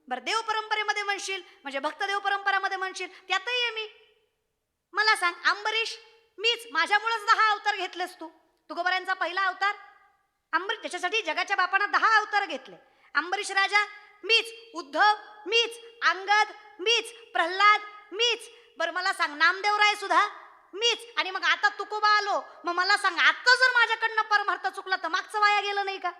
बरं देव परंपरेमध्ये म्हणशील म्हणजे भक्त देव परंपरामध्ये म्हणशील, त्यातही आहे मी. मला सांग, अंबरीश मीच, माझ्यामुळेच 10 अवतार घेतलेस तू. तुकोबारायांचा पहिला अवतार अंबरीश, त्याच्यासाठी जगाच्या बापानं 10 अवतार घेतले. अंबरीश राजा मीच, उद्धव मीच, अंगद मीच, प्रल्हाद मीच. बरं मला सांग, नामदेवराय सुद्धा मीच. आणि मग आता तुकोबा आलो. मग मला सांग, आता जर माझ्याकडनं परमार्थ चुकला तर मागचं वाया गेलं नाही का?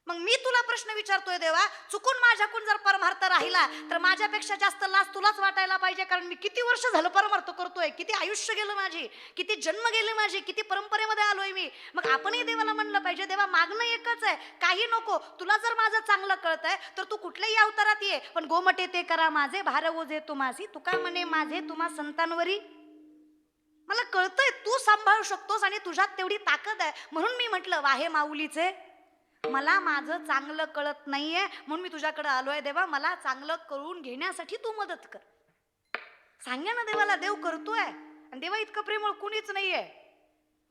मग मी तुला प्रश्न विचारतोय देवा, चुकून माझ्याकडून जर परमार्थ राहिला तर माझ्यापेक्षा जास्त लाज तुलाच वाटायला पाहिजे. कारण मी किती वर्ष झालं परमार्थ करतोय, किती आयुष्य गेलं माझी, किती जन्म गेले माझे, किती परंपरेमध्ये आलोय मी. मग आपणही देवाला म्हणलं पाहिजे, देवा मागणं एकच आहे, काही नको. तुला जर माझं चांगलं कळतंय तर तू कुठल्याही अवतारात ये, पण गोमटे ते करा माझे, भार ओझे तुम्हासी, तुका म्हणे माझे तुम्हा संतांवरी. मला कळतंय तू सांभाळू शकतोस आणि तुझ्यात तेवढी ताकद आहे. म्हणून मी म्हटलं, वाहे माऊलीचे मला माझं चांगलं कळत नाहीये म्हणून मी तुझ्याकडे आलोय देवा, मला चांगलं करून घेण्यासाठी तू मदत कर. सांगा ना देवाला, देव करतोय. आणि देवा इतकं प्रेमळ कुणीच नाहीये.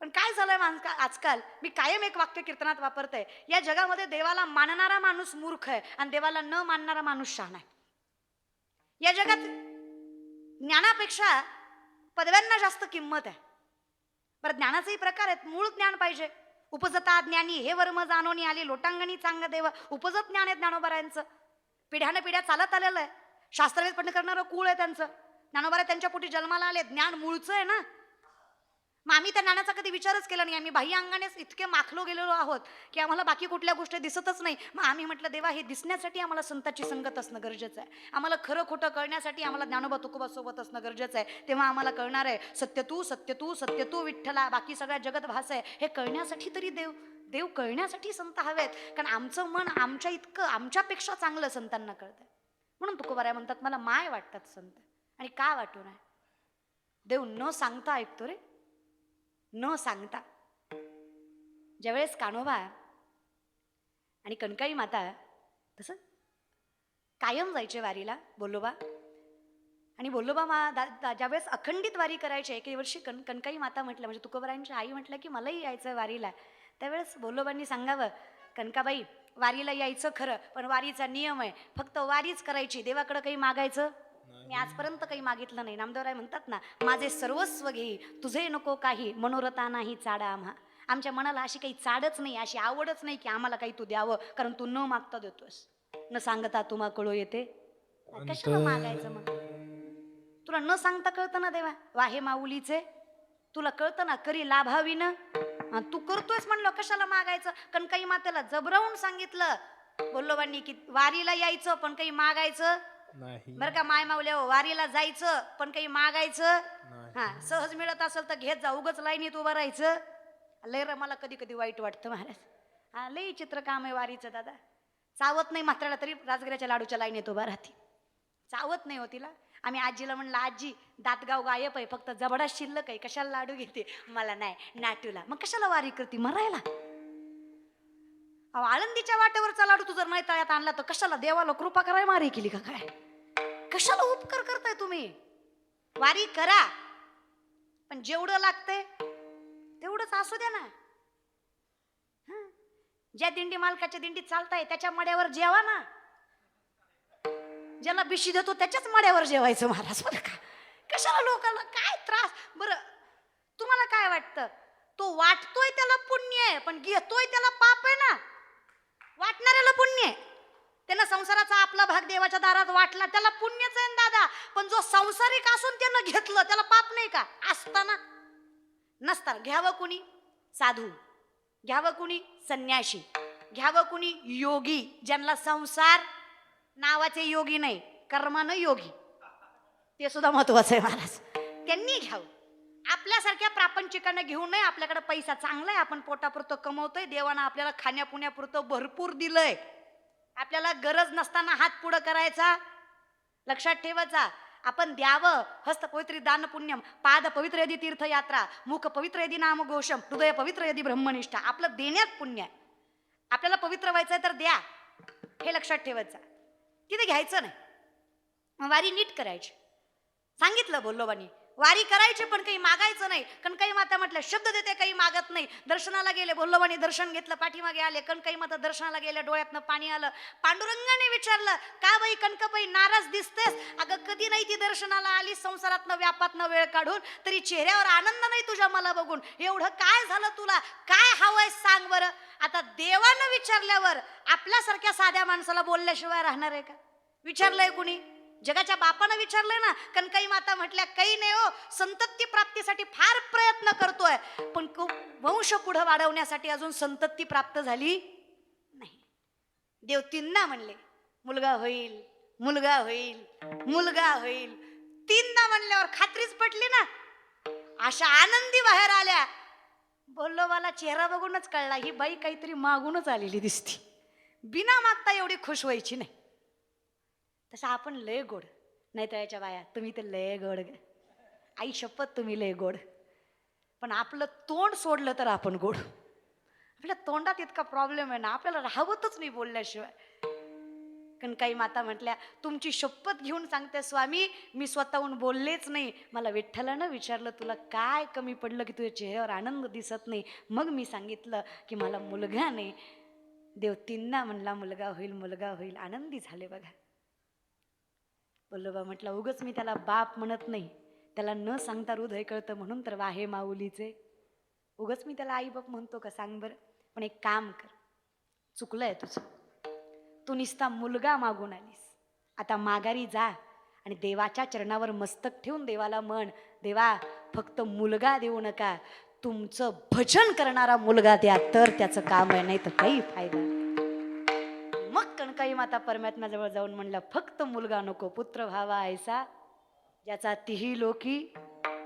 पण काय झालंय आजकाल, मी कायम एक वाक्य कीर्तनात वापरते, या जगामध्ये देवाला मानणारा माणूस मूर्ख आहे आणि देवाला न मानणारा माणूस शहाणा आहे. या जगात ज्ञानापेक्षा पदव्यांना जास्त किंमत आहे. बरं, ज्ञानाचेही प्रकार आहेत. मूळ ज्ञान पाहिजे. उपजता ज्ञानी हे वर्म जाणोनी आली लोटांगणी चांग देव. उपजत ज्ञान आहे ज्ञानोबारायांचं, पिढ्यानं पिढ्या चालत आलेलं आहे. शास्त्रवेद पठण करणारं कुळ आहे त्यांचं. ज्ञानोबारा त्यांच्या पोटी जन्माला आले. ज्ञान मूळचं आहे ना. मग आम्ही त्या ज्ञानाचा कधी विचारच केला नाही. आम्ही बाह्य अंगानेच इतके माखलो गेलेलो आहोत की आम्हाला बाकी कुठल्या गोष्टी दिसतच नाही. मग आम्ही म्हटलं देवा, हे दिसण्यासाठी आम्हाला संतांची संगत असणं गरजेचं आहे. आम्हाला खरं खोटं कळण्यासाठी आम्हाला ज्ञानोबा तुकोबा सोबत असणं गरजेचं आहे. तेव्हा आम्हाला कळणार आहे सत्य तू सत्य तू सत्य तू विठ्ठला, बाकी सगळ्या जगत भास आहे. हे कळण्यासाठी तरी देव कळण्यासाठी संत हवेत. कारण आमचं मन आमच्या इतकं आमच्यापेक्षा चांगलं संतांना कळतंय. म्हणून तुकोबाराया म्हणतात मला माय वाटतात संत. आणि का वाटू नाही? देव न सांगता ऐकतो रे, न सांगता. ज्यावेळेस कान्होबा आणि कणकाई माता तसं कायम जायचे वारीला बोल्लोबा. आणि बोल्लोबा ज्यावेळेस अखंडित वारी करायचे, एके वर्षी कणकाई माता म्हटलं, म्हणजे तुकोबारायांची आई म्हटलं की मलाही यायचं वारीला. त्यावेळेस बोल्लोबांनी सांगावं, कणकाबाई वारीला यायचं खरं, पण वारीचा नियम आहे, फक्त वारीच करायची, देवाकडे काही मागायचं. मी आजपर्यंत काही मागितलं नाही. नामदेवराय म्हणतात ना, माझे सर्वस्व घेई तुझे नको काही, मनोरथा नाही चाडा आम्हा. आमच्या मनाला अशी काही चाडच नाही, अशी आवडच नाही की आम्हाला काही तू द्यावं, कारण तू न मागता देतोस, न सांगता तुम्हा कळू येते. कशाला मागायचं मग? तुला न सांगता कळतं ना देवा, वाहे माऊलीचे तुला कळतं ना, करी लाभावीन. तू करतोयस म्हणलं कशाला मागायचं? कणकाई मातेला जबरावून सांगितलं बोल्लोबांनी की वारीला यायचं पण काही मागायचं नाही. बरं का माय माऊल्या, वारीला जायचं पण काही मागायचं. हा, सहज मिळत असेल तर घेत जा, उगच लाईनीत उभं राहायचं. लय रे, मला कधी कधी वाईट वाटतं महाराज. हा, लय चित्र काम आहे वारीचं दादा. चावत नाही म्हाताऱ्याला तरी राजगिऱ्याच्या लाडूच्या लाईनीत उभा राहते. चावत नाही हो तिला. आम्ही आजीला म्हणलं, आजी दातगाव गायब आहे, फक्त जबडा शिल्लक आहे, कशाला लाडू घेते? मला नाही, नाटूला. मग कशाला वारी करते? मरायला. आळंदीच्या वाटेवरचा लाडू तू जर नाही तळ्यात आणला तर कशाला? देवाला कृपा कराय मारी केली का काय? कशाला उपकार करताय तुम्ही? वारी करा, पण जेवढं लागतंय तेवढंच असू द्या ना. ज्या दिंडी मालकाच्या दिंडीत चालताय त्याच्या मड्यावर जेवा ना. ज्याला बिशी देतो त्याच्याच मड्यावर जेवायचं महाराज. बरं का, कशाला लोकांना काय त्रास? बरं, तुम्हाला काय वाटतं? तो वाटतोय त्याला पुण्य आहे, पण घेतोय त्याला पाप आहे ना. वाटणाऱ्याला पुण्य आहे, त्यानं संसाराचा आपला भाग देवाच्या दारात वाटला, त्याला पुण्यच आहे दादा. पण जो संसारिक असून त्यानं घेतलं त्याला पाप नाही का? असताना नसताना घ्यावं कुणी? साधू घ्यावं, कुणी संन्याशी घ्यावं, कुणी योगी, ज्यांना संसार नावाचे योगी नाही, कर्मानं योगी. ते सुद्धा महत्वाचं आहे महाराज. त्यांनी घ्यावं. आपल्यासारख्या प्रापंचिकांना घेऊ नये. आपल्याकडे पैसा चांगला आहे, आपण पोटापुरतं कमवतोय, देवानं आपल्याला खाण्यापुण्यापुरतं भरपूर दिलंय. आपल्याला गरज नसताना हात पुढं करायचा. लक्षात ठेवायचा, आपण द्यावं. हस्त पवित्री दान पुण्यम, पाद पवित्र यदी तीर्थयात्रा, मुख पवित्र यदी नामघोषम, हृदय पवित्र यदी ब्रह्मनिष्ठा. आपलं देण्यात पुण्य आहे. आपल्याला पवित्र व्हायचंय तर द्या, हे लक्षात ठेवायचं. तिथे घ्यायचं नाही. वारी नीट करायची. सांगितलं बोल्लोबांनी, वारी करायची पण काही मागायचं नाही. कणकाई माता म्हटलं शब्द देते, काही मागत नाही. दर्शनाला गेले, बोल्लोबांनी दर्शन घेतलं, पाठीमागे आले. कणकाई माता दर्शनाला गेल्या, डोळ्यातनं पाणी आलं. पांडुरंगाने विचारलं, का बाई कणकाबाई नाराज दिसतेस? अगं कधी नाही ती दर्शनाला आली, संसारातनं व्यापातनं वेळ काढून, तरी चेहऱ्यावर आनंद नाही तुझ्या मला बघून. एवढं काय झालं तुला? काय हवंय सांग बरं. आता देवानं विचारल्यावर आपल्यासारख्या साध्या माणसाला बोलल्याशिवाय राहणार आहे का? विचारलंय कुणी? जगाच्या बापानं विचारलंय ना. कणकाई माता म्हटल्या, काही नाही हो, संतती प्राप्तीसाठी फार प्रयत्न करतोय, पण वंश पुढे वाढवण्यासाठी अजून संतती प्राप्त झाली नाही. देव तीनदा म्हणले, मुलगा होईल, मुलगा होईल, मुलगा होईल. तीनदा म्हणल्यावर खात्रीच पटली ना. अशा आनंदी बाहेर आल्या. बोल्लोबाला चेहरा बघूनच कळला, ही बाई काहीतरी मागूनच आलेली दिसती. बिना मागता एवढी खुश व्हायची नाही. तसं आपण लय गोड नाही तर याच्या बाया, तुम्ही तर लय गोड, आई शपथ तुम्ही लय गोड. पण आपलं तोंड सोडलं तर आपण गोड. आपल्या तोंडात इतका प्रॉब्लेम आहे ना, आपल्याला राहवतच नाही बोलल्याशिवाय. कणकाई माता म्हटल्या, तुमची शपथ घेऊन सांगते स्वामी, मी स्वतःहून बोललेच नाही. मला विठ्ठलानं विचारलं, तुला काय कमी पडलं की तुझ्या चेहऱ्यावर आनंद दिसत नाही? मग मी सांगितलं की मला मुलगा नाही. देव तीनदा म्हणला मुलगा होईल, मुलगा होईल. आनंदी झाले बघा. बल्लोबा म्हटलं, उगच मी त्याला बाप म्हणत नाही, त्याला न सांगता हृदय कळतं म्हणून तर वाहे माऊलीचे. उगच मी त्याला आई बाप म्हणतो का सांग बरं? पण एक काम कर, चुकलंय तुझं. तू निस्ता मुलगा मागून आलीस, आता माघारी जा आणि देवाच्या चरणावर मस्तक ठेवून देवाला म्हण, देवा फक्त मुलगा देऊ नका, तुमचं भजन करणारा मुलगा द्या, तर त्याचं काम आहे, नाही तर काही फायदा नाही. मग कणकाई माता परमात्म्याजवळ जाऊन म्हणल्या, फक्त मुलगा नको, पुत्र व्हावा ऐसा ज्याचा तिही लोकी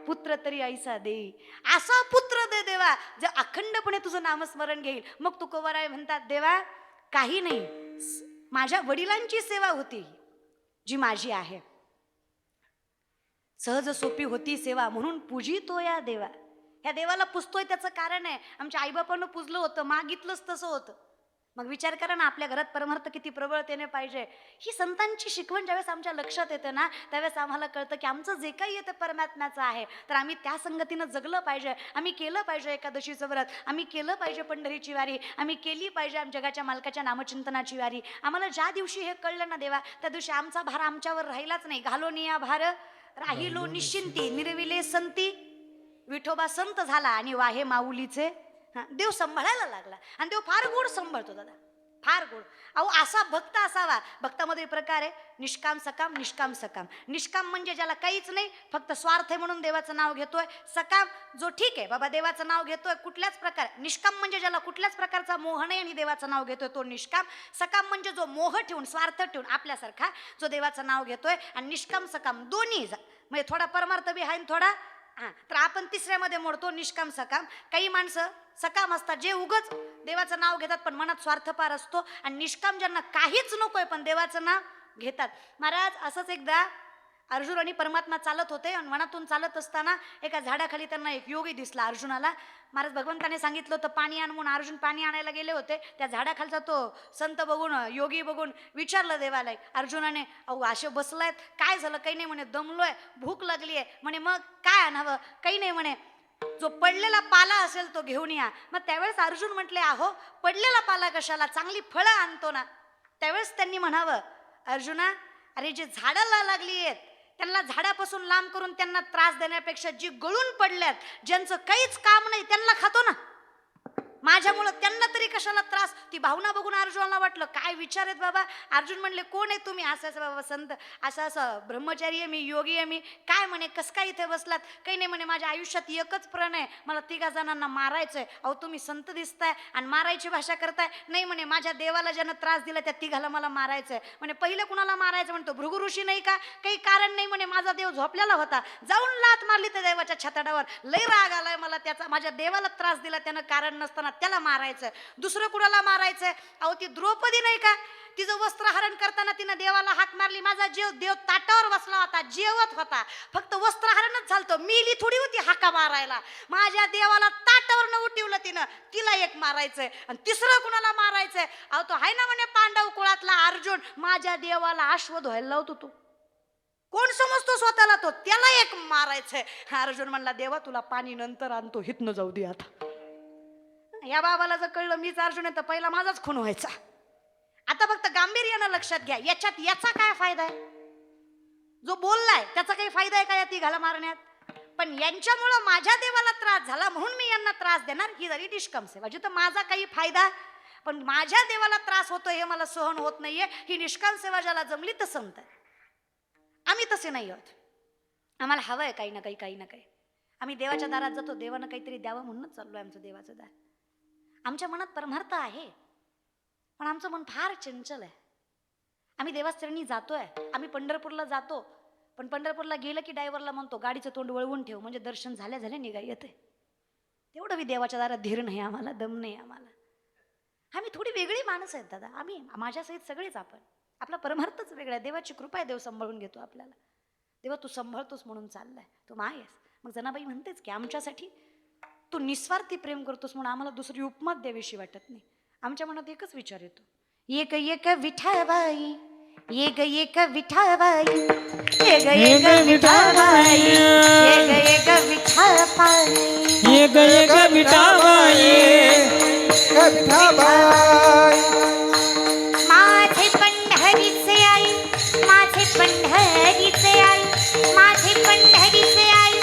पुत्र तरी ऐसा देई. असा पुत्र दे देवा जे अखंडपणे तुझं नामस्मरण घेईल. मग तुकोबाराय म्हणतात, देवा काही नाही, माझ्या वडिलांची सेवा होती जी माझी आहे, सहज सोपी होती सेवा, म्हणून पूजितो या देवा. ह्या देवाला पुजतोय त्याचं कारण आहे, आमच्या आईबापानं पुजलं होतं, मागितलंच तसं होतं. मग विचार करा ना, आपल्या घरात परमार्थ किती प्रबळतेने पाहिजे. ही संतांची शिकवण ज्यावेळेस आमच्या लक्षात येते ना, त्यावेळेस आम्हाला कळतं की आमचं जे काही येतं परमात्म्याचं आहे, तर आम्ही त्या संगतीनं जगलं पाहिजे. आम्ही केलं पाहिजे एकादशीचं व्रत, आम्ही केलं पाहिजे पंढरीची वारी, आम्ही केली पाहिजे आमच्या जगाच्या मालकाच्या नामचिंतनाची वारी. आम्हाला ज्या दिवशी हे कळलं ना देवा, त्या दिवशी आमचा भार आमच्यावर राहिलाच नाही. घालोनिया भार राहिलो निश्चिंती, निर्विले संती. विठोबा संत झाला आणि वाहे माऊलीचे देव सांभाळायला लागला. आणि देव फार गोड सांभाळतो दादा, फार गोड. अहो असा भक्त असावा. भक्तामध्ये प्रकार आहे, निष्काम सकाम, निष्काम सकाम. निष्काम म्हणजे ज्याला काहीच नाही, फक्त स्वार्थ आहे म्हणून देवाचं नाव घेतोय. सकाम जो ठीक आहे बाबा, देवाचं नाव घेतोय कुठल्याच प्रकार. निष्काम म्हणजे ज्याला कुठल्याच प्रकारचा मोह नाही आणि देवाचं नाव घेतोय तो निष्काम. सकाम म्हणजे जो मोह ठेवून, स्वार्थ ठेवून आपल्यासारखा जो देवाचं नाव घेतोय. आणि निष्काम सकाम दोन्ही म्हणजे थोडा परमार्थ बी आहे थोडा तर आपण तिसऱ्यामध्ये मोडतो, निष्काम सकाम. काही माणसं सकाम असतात जे उगच देवाचं नाव घेतात पण मनात स्वार्थपार असतो. आणि निष्काम ज्यांना काहीच नकोय पण देवाचं नाव घेतात. महाराज असंच एकदा अर्जुन आणि परमात्मा चालत होते आणि वनातून चालत असताना एका झाडाखाली त्यांना एक योगी दिसला अर्जुनाला. महाराज भगवंताने सांगितलं होतं पाणी आण म्हणून. अर्जुन पाणी आणायला गेले होते. त्या झाडाखालचा तो संत बघून, योगी बघून विचारलं देवाला अर्जुनाने, अहो असे बसलायत, काय झालं? काही नाही म्हणे, दमलोय, भूक लागली आहे म्हणे. मग काय आणावं? काही नाही म्हणे, जो पडलेला पाला असेल तो घेऊन या. मग त्यावेळेस अर्जुन म्हटले, अहो पडलेला पाला कशाला, चांगली फळं आणतो ना. त्यावेळेस त्यांनी म्हणावं, अर्जुना अरे जे झाडाला लागली आहेत त्यांना झाडापासून लांब करून त्यांना त्रास देण्यापेक्षा जी गळून पडल्यात, ज्यांचं काहीच काम नाही, त्यांना खातो ना. माझ्यामुळं त्यांना तरी कशाला त्रास? ती भावना बघून अर्जुनाला वाटलं काय विचार आहेत बाबा. अर्जुन म्हणले, कोण आहे तुम्ही? असं असं बाबा संत, असं असं ब्रह्मचारी आहे मी, योगी आहे मी. काय म्हणे, कस काय इथे बसलात? काही नाही म्हणे, माझ्या आयुष्यात एकच प्रण आहे, मला 3 जणांना मारायचंय. अहो तुम्ही संत दिसताय आणि मारायची भाषा करताय. नाही म्हणे, माझ्या देवाला ज्यानं त्रास दिला त्या 3 मला मारायचंय म्हणे. पहिलं कुणाला मारायचं म्हणतो? भृगु ऋषी नाही का? काही कारण नाही म्हणे, माझा देव झोपलेला होता, जाऊन लात मारली त्या देवाच्या छताडावर. लय राग आलाय मला त्याचा, माझ्या देवाला त्रास दिला त्यानं कारण नसताना, त्याला मारायचं. दुसरं कुणाला मारायचंय? अहो ती द्रौपदी नाही का, तिचं वस्त्रहरण करताना तिनं देवाला हाक मारली. माझा देव ताटावर बसला होता, जेवत होता, फक्त वस्त्रहरणच झालतं, मिली थोडी होती हाका मारायला. माझ्या देवाला ताटावर न उठवलं तिनं, तिला एक मारायचंय. आणि तिसरं कुणाला मारायचंय? अहो तो आहे ना म्हणे पांडव कुळातला अर्जुन, माझ्या देवाला अश्व धुवायला लावतो तो. कोण समजतो स्वतःला तो, त्याला एक मारायचंय. अर्जुन म्हणला, देवा तुला पाणी नंतर आणतो, हितनं जाऊ दे आता. या बाबाला जर कळलं मीच अर्जुन आहे तर पहिला माझाच खून व्हायचा. आता फक्त गांभीर्यानं लक्षात घ्या, याच्यात याचा काय फायदा आहे? जो बोललाय त्याचा काही फायदा आहे का या 3 मारण्यात? पण यांच्यामुळं माझ्या देवाला त्रास झाला म्हणून मी यांना त्रास देणार, ही जरी निष्काम सेवा. जिथं माझा काही फायदा पण माझ्या देवाला त्रास होतोय हे मला सहन होत नाहीये, ही निष्काम सेवा ज्याला जमली तर संत आहे. आम्ही तसे नाही आहोत. आम्हाला हवंय काही ना काही, काही ना काही. आम्ही देवाच्या दारात जातो, देवानं काहीतरी द्यावं म्हणूनच चाललोय आमचं देवाचं दार. आमच्या मनात परमार्थ आहे पण आमचं मन फार चंचल आहे. आम्ही देवाचरणी जातोय, आम्ही पंढरपूरला जातो, पण पंढरपूरला गेलं की ड्रायव्हरला म्हणतो गाडीचं तोंड वळवून ठेव, म्हणजे दर्शन झाल्या झाल्या निघा येते. तेवढं बी देवाच्या दारात धीर नाही आम्हाला, दम नाही आम्हाला. आम्ही थोडी वेगळी माणसं आहेत दादा. आम्ही माझ्यासहित सगळेच आपण, आपला परमार्थच वेगळा आहे. देवाची कृपा आहे, देव सांभाळून घेतो आपल्याला. देवा तू सांभाळतोस म्हणून चाललाय, तू माय आहेस. मग जनाबाई म्हणतेच की आमच्यासाठी तू निस्वार्थी प्रेम करतोस म्हणून आम्हाला दुसरी उपमात द्यावीशी वाटत नाही. आमच्या मनात एकच विचार येतो, एक एक विठाबाई, एक एक विठाबाई, एक एक विठाबाई, एक एक विठाबाई, एक एक विठाबाई, विठाबाई. माझे पंढरीचे आई, माझे पंढरीचे आई, माझे पंढरीचे आई,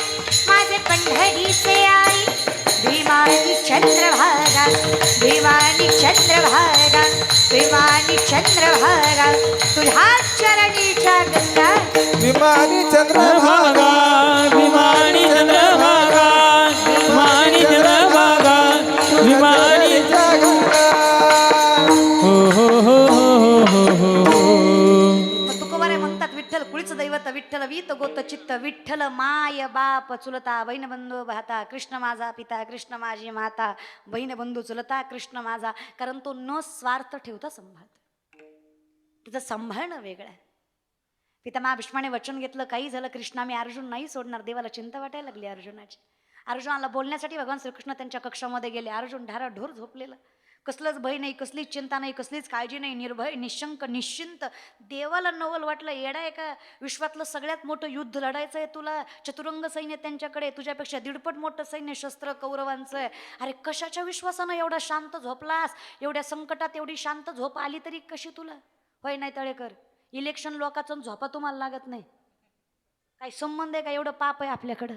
माझे पंढरीचे आई, भीमानी चंद्रभागा, भीमानी चंद्रभागा, भीमानी चंद्रभागा, तुझ्या चरणीच्या गंगा, विमानी चंद्रभागा, विमानी चंद्रभागा, विमानी चंद्रभागा, विमानी गंगा. हो हो हो हो हो हो. तुकोबारे म्हणतात विठ्ठल कुळीच दैवत, विठ्ठल वीत गोत चित्त, विठ्ठल माय बाप चुलता, बहीण बंधू भाता, कृष्ण माझा पिता, कृष्ण माझी माता, बहीण बंधू चुलता, कृष्ण माझा. कारण तो न स्वार्थ ठेवता सांभाळतो. तिचं सांभाळणं वेगळं आहे. पितामहा भीष्माने वचन घेतलं, काही झालं कृष्णा मी अर्जुन नाही सोडणार. देवाला चिंता वाटायला लागली अर्जुनाची. अर्जुनाला बोलण्यासाठी भगवान श्रीकृष्ण त्यांच्या कक्षामध्ये गेले. अर्जुन ढाराढोर झोपलेलं, कसलंच भय नाही, कसलीच चिंता नाही, कसलीच काळजी नाही, निर्भय निशंक निश्चिंत. देवाला नवल वाटलं, येडा आहे का, विश्वातलं सगळ्यात मोठं युद्ध लढायचं आहे तुला, चतुरंग सैन्य त्यांच्याकडे, तुझ्यापेक्षा 1.5 मोठं सैन्य शस्त्र कौरवांचं आहे. अरे कशाच्या विश्वासानं एवढा शांत झोपलास, एवढ्या संकटात एवढी शांत झोप आली तरी कशी तुला? होय नाही तळेकर, इलेक्शन लोकांचं झोपा तुम्हाला लागत नाही, काही संबंध आहे का? एवढं पाप आहे आपल्याकडं.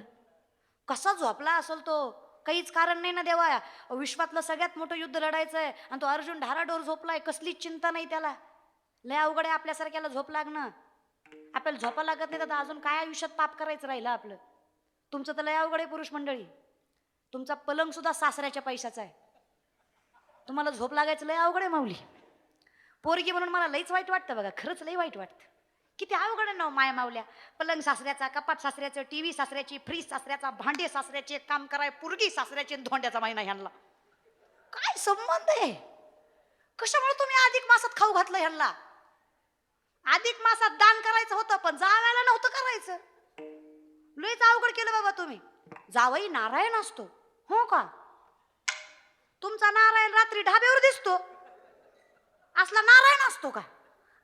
कसा झोपला असेल तो? काहीच कारण नाही ना देवा. विश्वातलं सगळ्यात मोठं युद्ध लढायचं आहे आणि तो अर्जुन ढाराडोर झोपलाय, कसलीच चिंता नाही त्याला. लय अवघड आहे आपल्यासारख्याला झोप लागणं. आपल्याला झोपा लागत नाही तर अजून काय आयुष्यात पाप करायचं राहिलं आपलं. तुमचं तर लय अवघड आहे पुरुष मंडळी. तुमचा पलंग सुद्धा सासऱ्याच्या पैशाचा आहे, तुम्हाला झोप लागायचं लय अवघड आहे माऊली. पोरगी म्हणून मला लईच वाईट वाटतं बघा, खरंच लई वाईट वाटतं. किती अवघड आहे ना माया मावल्या. पलंग सासऱ्याचा, कपाट सासऱ्याचं, टीव्ही सासऱ्याची, फ्रीज सासऱ्याचा, भांडे सासऱ्याचे, काम कराय पुरगी सासऱ्याची, धोंड्याचा महिना ह्यांना. काय संबंध आहे? कशामुळे तुम्ही अधिक मासात खाऊ घातलं ह्यांना? अधिक मासात दान करायचं होतं पण जावायला नव्हतं करायचं. लयच अवघड केलं बाबा तुम्ही. जावई नारायण असतो हो का? तुमचा नारायण रात्री ढाब्यावर दिसतो, असला नारायण असतो का?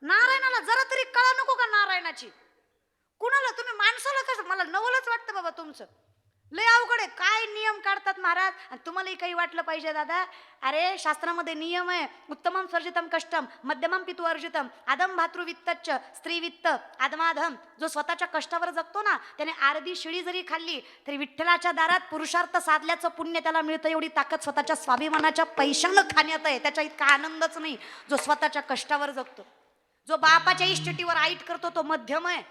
नारायणाला जरा तरी कळा नको का नारायणाची? कुणाला तुम्ही माणसाला कसं? मला नवलच वाटतं बाबा तुमचं. लय अवघड आहे. काय नियम काढतात महाराज. आणि तुम्हालाही काही वाटलं पाहिजे दादा. अरे शास्त्रामध्ये नियम आहे, उत्तमम स्वर्जितम कष्टम, मध्यमम पितु अर्जितम, आदम भातृ वित्तच्च, स्त्री वित्त आदमाधम. जो स्वतःच्या कष्टावर जगतो ना, त्याने अर्धी शिळी जरी खाल्ली तरी विठ्ठलाच्या दारात पुरुषार्थ साधल्याचं पुण्य त्याला मिळतं. एवढी ताकद स्वतःच्या स्वाभिमानाच्या पैशानं खाण्यात आहे. त्याच्या इतका आनंदच नाही जो स्वतःच्या कष्टावर जगतो. जो बापाच्या इष्टिटीवर आईट करतो तो मध्यम आहे.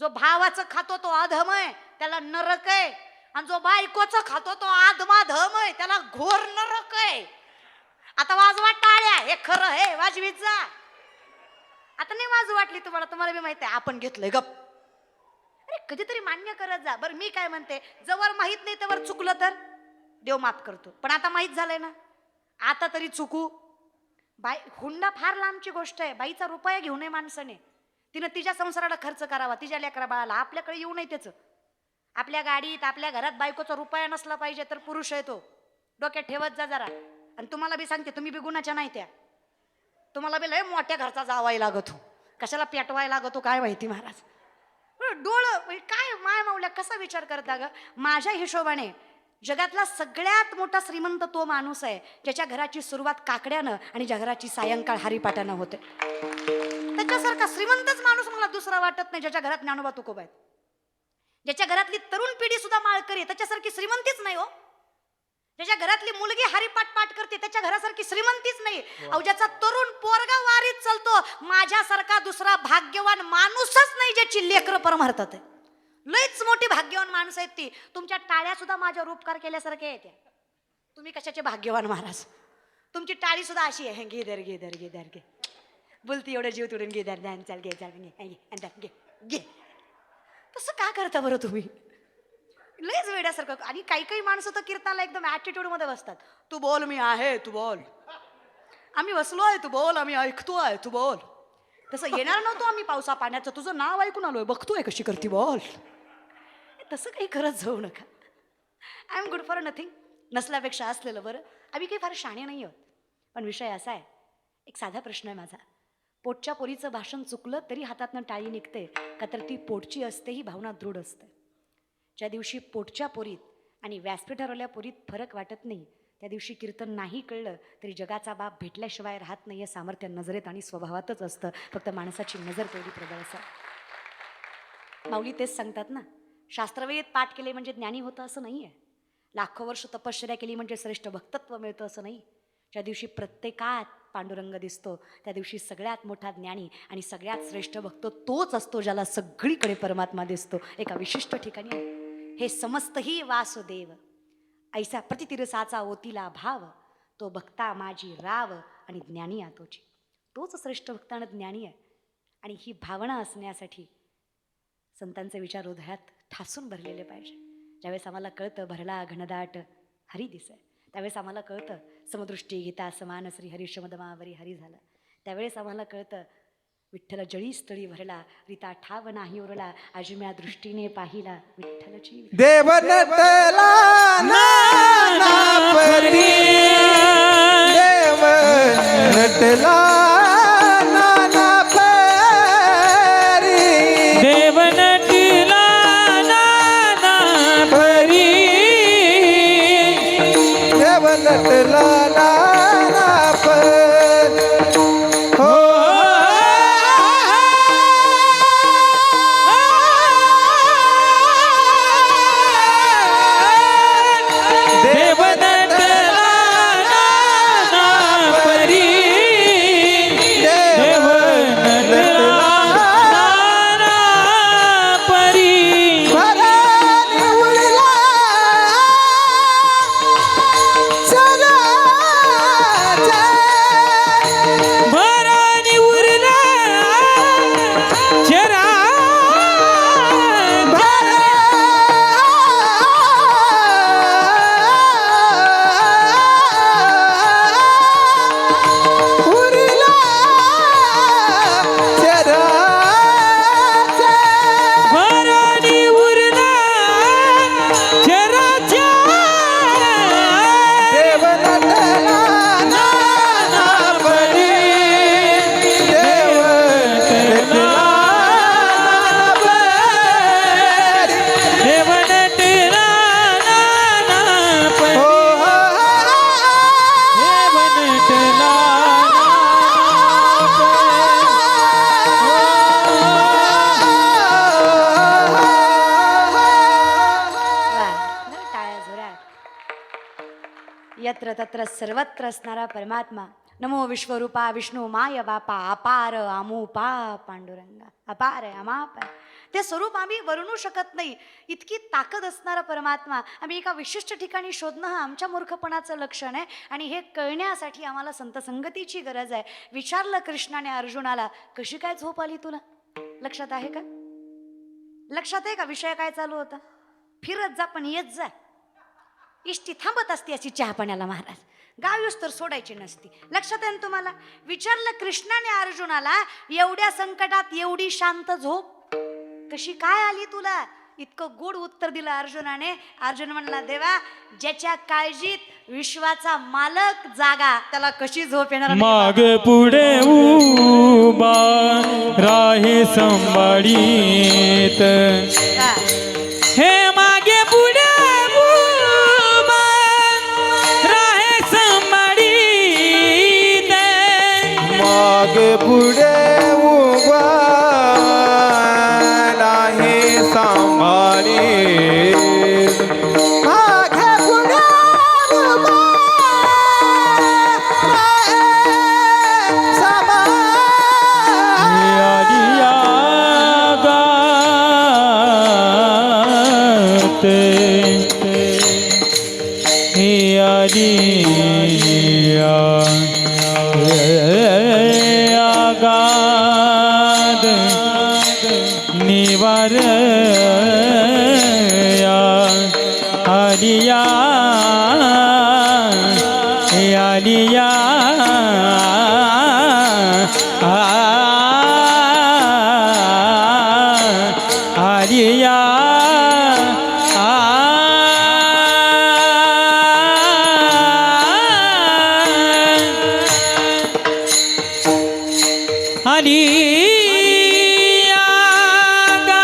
जो भावाचं खातो तो अधम आहे, त्याला नरक आहे. आणि जो बायकोचं खातो तो आदमाधम आहे, त्याला घोर नरक आहे. आता वाजवा टाळ्या, हे खरं आहे, वाजवीत जा. आता नाही वाजू वाटली तुम्हाला, तुम्हाला बी माहिती आहे आपण घेतलंय गप. अरे कधीतरी मान्य करत जा. बरं मी काय म्हणते, जवळ माहित नाही त्यावर चुकलं तर देव माफ करतो. पण आता माहित झालंय ना, आता तरी चुकू. बाई हुंडा फार लांबची गोष्ट आहे. बाईचा रुपया घेऊ नये माणसाने. तिनं तिच्या संसाराला खर्च करावा, तिच्या लेकरा बाळाला. आपल्याकडे येऊ नये त्याचं. आपल्या गाडीत आपल्या घरात बायकोचा रुपया नसला पाहिजे तर पुरुष आहे तो. डोक्यात ठेवत जा जरा. आणि तुम्हाला बी सांगते, तुम्ही बी गुणाच्या नाही त्या. तुम्हाला बी लय मोठ्या घरचा जावाय लागतो, कशाला पेटवायला लागतो काय माहिती महाराज. डोळं काय माय मावल्या कसा विचार करता ग? माझ्या हिशोबाने जगातला सगळ्यात मोठा श्रीमंत तो माणूस आहे ज्याच्या घराची सुरुवात काकड्यानं आणि ज्या घराची सायंकाळ हरिपाठानं होते. त्याच्यासारखा श्रीमंतच माणूस मला दुसरा वाटत नाही ज्याच्या घरात ज्ञानोबा तुकोबा आहेत. ज्याच्या घरातली तरुण पिढी सुद्धा माळकरी, त्याच्यासारखी श्रीमंतीच नाही हो. ज्याच्या घरातली मुलगी हरिपाठ पाठ करते त्याच्या घरासारखी श्रीमंतीच नाही. अहो ज्याचा तरुण पोरगा वारीत चालतो, माझ्यासारखा दुसरा भाग्यवान माणूसच नाही ज्याची लेकरं परमार्थात आहे. लयच मोठी भाग्यवान माणसं आहेत ती. तुमच्या टाळ्या सुद्धा माझ्यावर उपकार केल्यासारख्या आहेत. तुम्ही कशाचे भाग्यवान महाराज. तुमची टाळी सुद्धा अशी आहे, घे दर घे दर घे दर घे, बोलती एवढं जीव तोडून घे दर ध्यान चाल घे चाल घे घे. तसं का करता बरं तुम्ही? लयच वेड्यासारखं. आणि काही काही माणसं तर कीर्तनाला एकदम ऍटिट्यूड मध्ये बसतात. तू बोल मी आहे, तू बोल, आम्ही बसलोय, तू बोल, आम्ही ऐकतोय, तू बोल. तसं येणार नव्हतो आम्ही पावसा पाण्याचं, तुझं नाव ऐकून आलोय, बघतोय कशी करती बोल. तसं काही करत जाऊ नका. I am good for nothing. नसल्यापेक्षा असलेलं बरं. आम्ही काही फार शाणे नाही आहोत. पण विषय असा आहे, एक साधा प्रश्न आहे माझा. पोटच्या पोरीचं भाषण चुकलं तरी हातातनं टाळी निघते का, तर ती पोटची असते ही भावना दृढ असते. ज्या दिवशी पोटच्या पोरीत आणि व्यासपीठावरल्या पोरीत फरक वाटत नाही, त्या दिवशी कीर्तन नाही कळलं तरी जगाचा बाप भेटल्याशिवाय राहत नाही. हे सामर्थ्य नजरेत आणि स्वभावातच असतं. फक्त माणसाची नजर तेवढी प्रबळ असते. माऊली तेच सांगतात ना, शास्त्रवेद पाठ केले म्हणजे ज्ञानी होतं असं नाही आहे. लाखो वर्ष तपश्चर्या केली म्हणजे श्रेष्ठ भक्तत्व मिळतं असं नाही. ज्या दिवशी प्रत्येकात पांडुरंग दिसतो त्या दिवशी सगळ्यात मोठा ज्ञानी आणि सगळ्यात श्रेष्ठ भक्त तोच असतो ज्याला सगळीकडे परमात्मा दिसतो एका विशिष्ट ठिकाणी. हे समस्तही वासुदेव ऐसा प्रतितिरसाचा ओतीला भाव, तो भक्ता माझी राव आणि ज्ञानी आतोची. तोच श्रेष्ठ भक्त आणि ज्ञानी आहे. आणि ही भावना असण्यासाठी संतांचे विचार हृदयात ठासून भरलेले पाहिजे. ज्यावेळेस आम्हाला कळतं भरला घनदाट हरी दिसे, त्यावेळेस आम्हाला कळतं समदृष्टी गीता समान श्री हरिशमदमावरी हरी झालं. त्यावेळेस आम्हाला कळतं विठ्ठल जळी स्थळी भरला, रीता ठाव नाही उरला, अजम्या दृष्टीने पाहिला विठ्ठलची. देव नटला नाना परी, देव नटला नाना परी, देव नटला नाना परी, देव नटला नाना परी. हो देव नटला नाना परी, देव नटला नाना परी, भराने उडला जगाचा, भराने उरला चरा, उरला जगाचा. भराने उरला चराच्या, देव नटला नाना परी, देव नटला नाना परी. देव नटला नाना परी, हो देव नटला वा, बरं टाळ्या जोरात. यत्र तत्र सर्वत्र असणारा परमात्मा, नमो विश्वरूपा विष्णू माय बापा, अपार अमोपा पांडुरंगा, अपार आहे अमाप आहे. ते स्वरूप आम्ही वर्णू शकत नाही. इतकी ताकद असणारा परमात्मा आम्ही एका विशिष्ट ठिकाणी शोधणं हा आमच्या मूर्खपणाचं लक्षण आहे. आणि हे कळण्यासाठी आम्हाला संत संगतीची गरज आहे. विचारलं कृष्णाने अर्जुनाला, कशी काय झोप आली तुला? लक्षात आहे का? लक्षात आहे का विषय काय चालू होता? फिरत जा पण येत जा. इष्टी थांबत असते अशी चहा पाण्याला महाराज, गाव येऊस तर सोडायची नसती. लक्षात आहे ना तुम्हाला? विचारलं कृष्णाने अर्जुनाला, एवढ्या संकटात एवढी शांत झोप कशी काय आली तुला? इतकं गोड उत्तर दिलं अर्जुनाने. अर्जुन म्हणला, देवा, ज्याच्या काळजीत विश्वाचा मालक जागा, त्याला कशी झोप येणार? माग पुढे उभा राहे संभाळीत, का? हे मागे पुढे उभा राहे संभाळीत, मागे पुढे उभा नाही सांभाळी, मागे पुढे उभा नाही सांभाळी. आलिया गाते, हे आलिया आगाद निवार आलिया, हे आलिया आलिया आली आगाद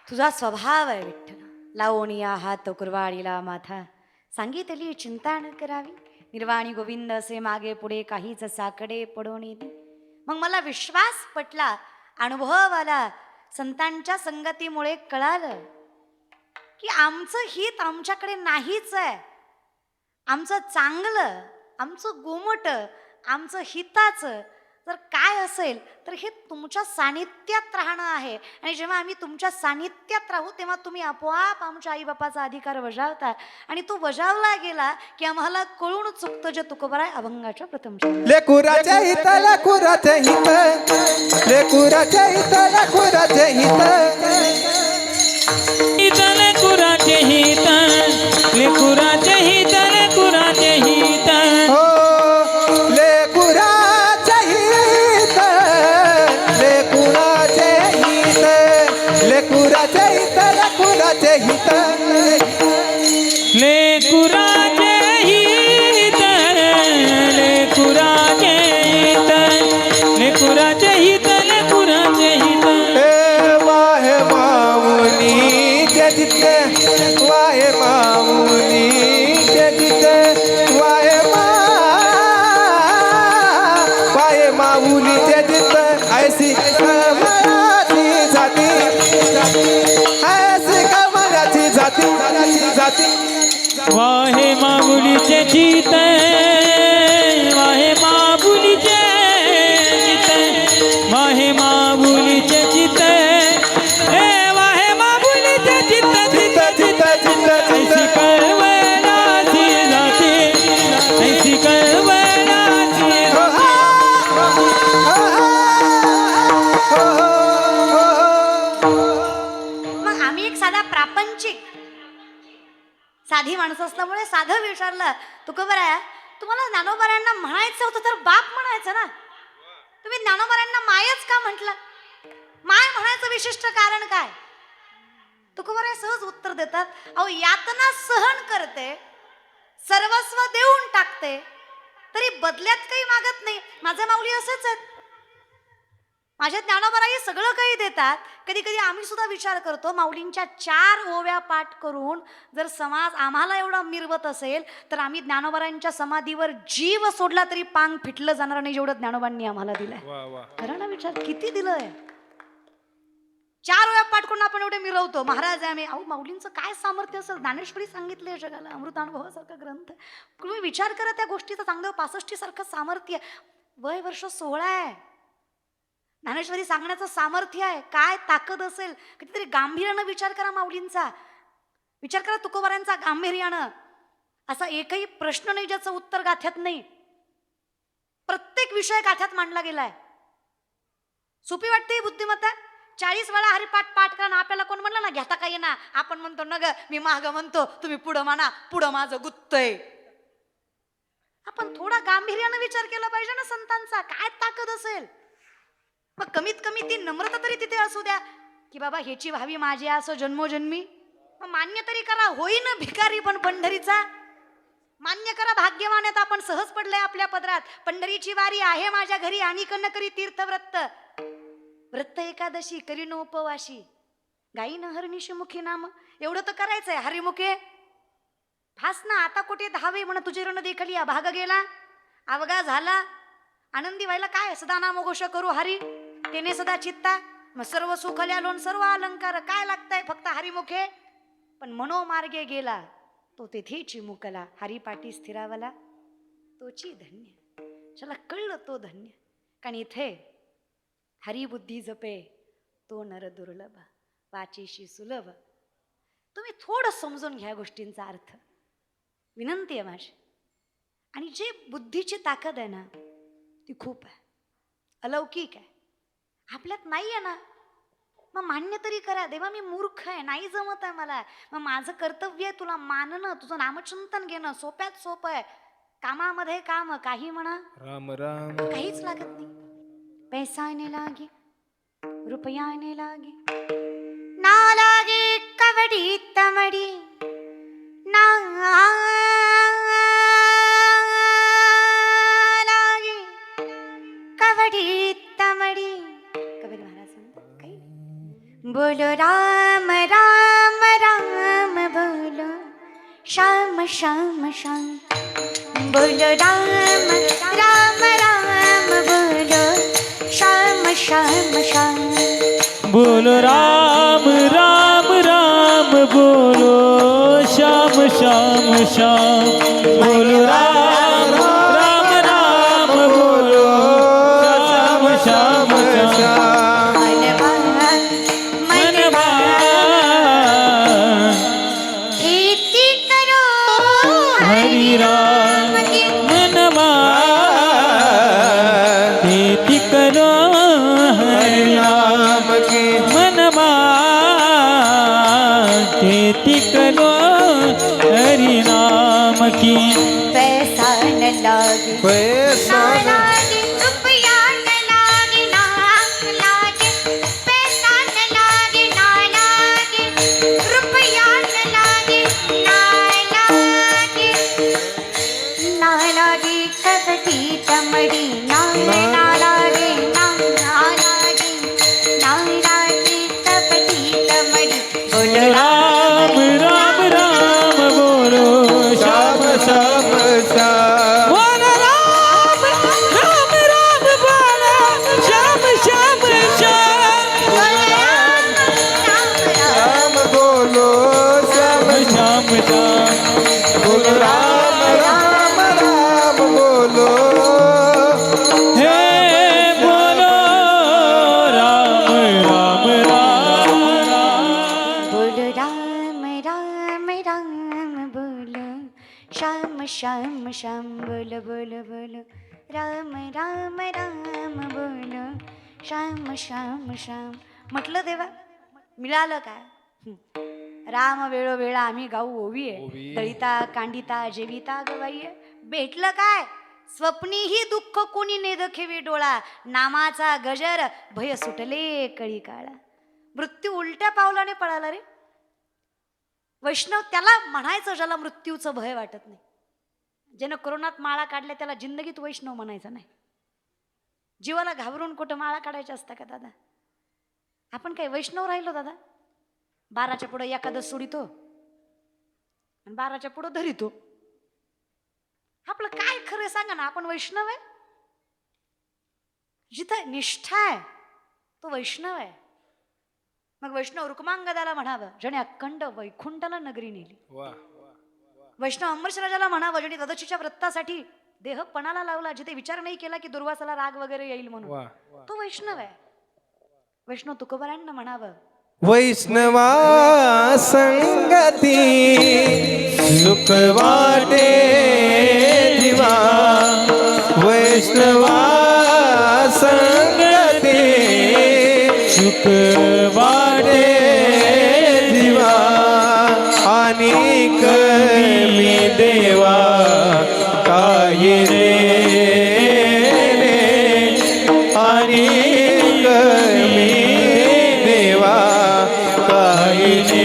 तुझा स्वभाव आहे विठ्ठल, लावणिया हात कुरवाडीला माथा, सांगितली चिंता न करावी, निर्वाणी गोविंद असे मागे पुढे काहीच साकडे पडोनी दे. मग मला विश्वास पटला, अनुभव आला, संतांच्या संगतीमुळे कळालं की आमचं हित आमच्याकडे नाहीच आहे. आमचं चांगलं, आमचं गोमट, आमचं हिताचं जर काय असेल तर हे तुमच्या सानिध्यात राहणं आहे. आणि जेव्हा आम्ही तुमच्या सानिध्यात राहू तेव्हा तुम्ही आपोआप आमच्या आईबापाचा अधिकार बजावता, आणि तो बजावला गेला की आम्हाला कळून चुकतं जे तुकोबराय अभंगाच्या प्रथम लेकुराच्या हित, लेकुराच्या हित, लेकुराच्या हित, लेकुराच्या हित, लेकुराचे हित, लेकुराचे हित, लेकुराचे हित, हो लेकुराच्या हित, लेकुराचे हित, लेकुराचे हित, लेकुराचे हित, लेकुराचे हित, लेकुराचे हित, लेकुराचे हित, लेकुराचे हित. वाहे माऊली जिथे, वाहे माऊली जिथे, वाहे माऊली जिथे, ऐसी कमळाची जाती, ऐसी कमळाची जाती, जाती. वाहे माऊलीचे चित, वाहे माऊलीचे चित, वाहे माऊलीचे चित, हे वाहे माऊलीचे चित, चित, चित, चित, ऐशी कळवळाची जाती, प्रापंचिक साधी माणसं असल्यामुळे साधं विचारलं, तुकोबराया तुम्हाला ज्ञानोबारायांना म्हणायचं होतं तर बाप म्हणायचं ना, तुम्ही ज्ञानोबारायांना मायच का म्हटलं? माय म्हणायचं विशिष्ट कारण काय? तुकोबराय सहज उत्तर देतात, अहो यातना सहन करते, सर्वस्व देऊन टाकते, तरी बदल्यात काही मागत नाही. माझे माऊली असेच आहेत. माझ्या ज्ञानोबाराई सगळं काही देतात. कधी कधी आम्ही सुद्धा विचार करतो, माऊलींच्या 4 ओव्या पाठ करून जर समाज आम्हाला एवढा मिरवत असेल तर आम्ही ज्ञानोबारांच्या समाधीवर जीव सोडला तरी पांग फिटलं जाणार नाही, जेवढं ज्ञानोबांनी आम्हाला दिलंय. खरं ना, विचार किती दिलंय. 4 ओव्या पाठ करून आपण एवढे मिरवतो. महाराज आम्ही, अहो माऊलींचं काय सामर्थ्य असेल. ज्ञानेश्वरी सांगितलंय जगाला, अमृतानुभवासारखा ग्रंथ. तुम्ही विचार करा त्या गोष्टीचा. चांगलं 65 सारखं सामर्थ्य, वय वर्ष 16 आहे. ज्ञानेश्वरी सांगण्याचं सामर्थ्य आहे. काय ताकद असेल. कितीतरी गांभीर्यानं विचार करा माऊलींचा. विचार करा तुकोबारांचा गांभीर्यानं. असा एकही प्रश्न नाही ज्याचं उत्तर गाथ्यात नाही. प्रत्येक विषय गाथ्यात मांडला गेलाय. सोपी वाटते ही बुद्धिमत्ता. 40 वेळा हरिपाठ पाठ करा. आपल्याला कोण म्हणलं ना घेता काही ना, आपण म्हणतो न ग मी माग म्हणतो, तुम्ही पुढं म्हणा, पुढं माझं गुत्तय. आपण थोडा गांभीर्यानं विचार केला पाहिजे ना संतांचा. काय ताकद असेल. मग कमीत कमी ती नम्रता तरी तिथे असू द्या, की बाबा ह्याची भावी माझी असं जन्मोजन्मी. मग मान्य तरी करा, होईन भिकारी पण पंढरीचा. मान्य करा, भाग्यवान आहेत आपण, सहज पडलंय आपल्या पदरात. पंढरीची वारी आहे माझ्या घरी, आणि कन्न करी तीर्थव्रत. व्रत एकादशी करीन उपवाशी, गाईन हरनिशी मुखी नाम. एवढं तर करायचंय. हरिमुखे फास ना, आता कुठे धावे म्हण तुझे रण देखली. भाग गेला अवघा झाला. आनंदी व्हायला काय, सदा नाम घोष करू हरी, तेने सदा चित्ता. मग सर्व सुख ल्यालोन सर्व अलंकार. काय लागतंय, फक्त हरिमुखे. पण मनोमार्गे गेला तो तेथेची मुकला. हरिपाठी स्थिरावला तोची धन्य. चला कळलं तो धन्य. कारण इथे हरिबुद्धी जपे तो नर दुर्लभ, वाचीशी सुलभ. तुम्ही थोडं समजून घ्या गोष्टींचा अर्थ, विनंती आहे माझी. आणि जे बुद्धीची ताकद आहे ना ती खूप आहे, अलौकिक आहे. आपल्यात नाही आहे ना, मग मान्य तरी करा. देवा मी मूर्ख आहे, नाही जमत आहे मला. मग माझं कर्तव्य आहे तुला मानणं, तुझं नामचिंतन घेणं. सोप्यात सोपं आहे. कामामध्ये काम, काही म्हणा राम राम. काहीच लागत नाही. पैसा ने लागे, रुपया ने लागे, ना लागे कवडी तमडी, ना लागे कवडी तमडी. कबीर महाराज म्हणतात काही, बोलो राम राम राम बोलो, श्याम श्याम श्याम. बोलो राम राम राम बोलो, श्याम श्याम श्याम. बोलो राम राम राम बोलो, श्याम श्याम श्याम. बोलो राम राम राम बोलो, श्याम श्याम श्याम. मनवा खेती करो हरि राम मनवा खेती करो हरि राम मनवा खेती करो हरि नाम की. पैसा न लागे, पैसा ना लागे, रुपया न लागे, ना लागे. पैसा न लागे, ना लागे, रुपया न लागे, ना लागे. ना लागे कवटी तमड़ी, ना लागे, ना लागे, ना लागे कवटी तमड़ी. बोलो राम राम राम बोलो, श्याम श्याम श्याम. बोलो राम राम राम बोलो, श्याम श्याम श्याम. राम बोलो श्याम श्याम श्याम. बोलो राम राम राम बोलो. हे बोलो राम राम राम राम. बोलो राम राम राम बोलो, श्याम श्याम श्याम. बोलो बोलो बोलो राम राम राम बोलो, श्याम श्याम श्याम. म्हटलं देवा मिळालं काय? राम वेळोवेळा आम्ही गाऊ ओवीये ओवी. दळिता कांडिता जेविता गवाईये. भेटलं काय? स्वप्नीही दुःख कोणी नेदखेवी डोळा, नामाचा गजर भय सुटले कळी काळा. मृत्यू उलट्या पावलाने पळाला रे. वैष्णव त्याला म्हणायचं ज्याला मृत्यूचं भय वाटत नाही. ज्यानं कोरोनात माळा काढल्या त्याला जिंदगीत वैष्णव म्हणायचं नाही. जीवाला घाबरून कुठं माळा काढायच्या असता का दादा? आपण काय वैष्णव राहिलो दादा? 12च्या पुढं एखादं सोडितो आणि 12च्या पुढं धरितो. आपलं काय खरं सांगा ना, आपण वैष्णव आहे? जिथं निष्ठा आहे तो वैष्णव आहे. मग वैष्णव रुक्मांगदाला म्हणावं ज्याने अखंड वैकुंठाला नगरी नेली. वा. वैष्णव अंबरशराजाला म्हणावं ज्याने तदशीच्या व्रतासाठी देह पणाला लावला, जिथे विचार नाही केला की दुर्वासाला राग वगैरे येईल म्हणून. वा. तो वैष्णव आहे. वैष्णव तुकोबारांना म्हणावं वैष्णवा संगती सुख वाटे दिवा. वैष्णवा संगती सुख वाटे दिवा. आणि कमी देवा काही रे. आणि कमी देवा काही रे.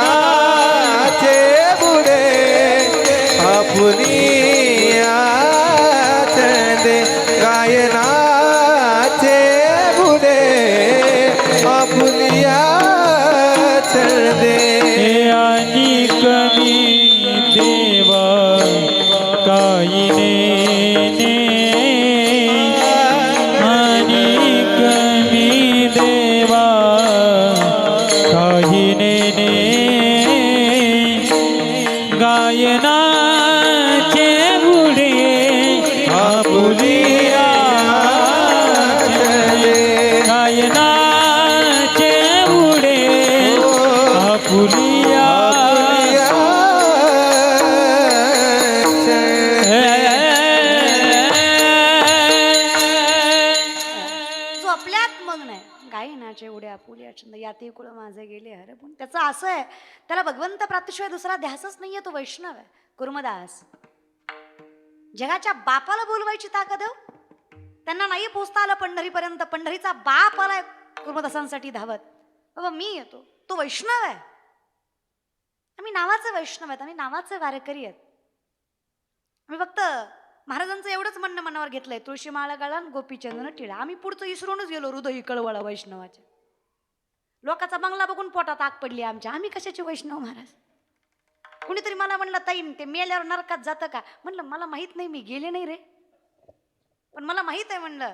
गायनाचे बुडे आपुनी आचंदे. गायनाचे बुडे आपुनी आचंदे. आणि कमी देवा काही ने आणि कमी देवा काही ने गायनाचे बुडे आपुलिया गायनाचे बुडे आपुलिया जो आपल्यात मग्न आहे. गायनाचे उड्या आपुल्या छंद याते कुळ माझे गेले हर. पण त्याचं असं आहे, त्याला भगवंत प्राप्तीशिवाय दुसरा ध्यासच नाहीये. तो वैष्णव आहे. कुर्मदास जगाच्या बापाला बोलवायची ताकद आहे. त्यांना नाही पोचता आलं पंढरीपर्यंत. पंढरीचा बाप आलाय कुर्मदासांसाठी धावत. बाबा मी येतो. तो वैष्णव आहे. आम्ही नावाचे वैष्णव आहेत. आम्ही नावाचे वारकरी आहेत. आम्ही फक्त महाराजांचं एवढंच म्हणणं मनावर घेतलंय, तुळशी माळा गळा गोपीचंदन टिळा. आम्ही पुढचं इसरूनच गेलो. हृदय कळवळा वैष्णवाच्या. लोकांचा बंगला बघून पोटात आग पडली आमच्या. आम्ही कशाचे वैष्णव महाराज? कुणीतरी मला म्हणलं ताई ते मेल्यावर नरकात जातं का? म्हणलं मला माहित नाही, मी गेले नाही रे. पण मला माहित आहे म्हणलं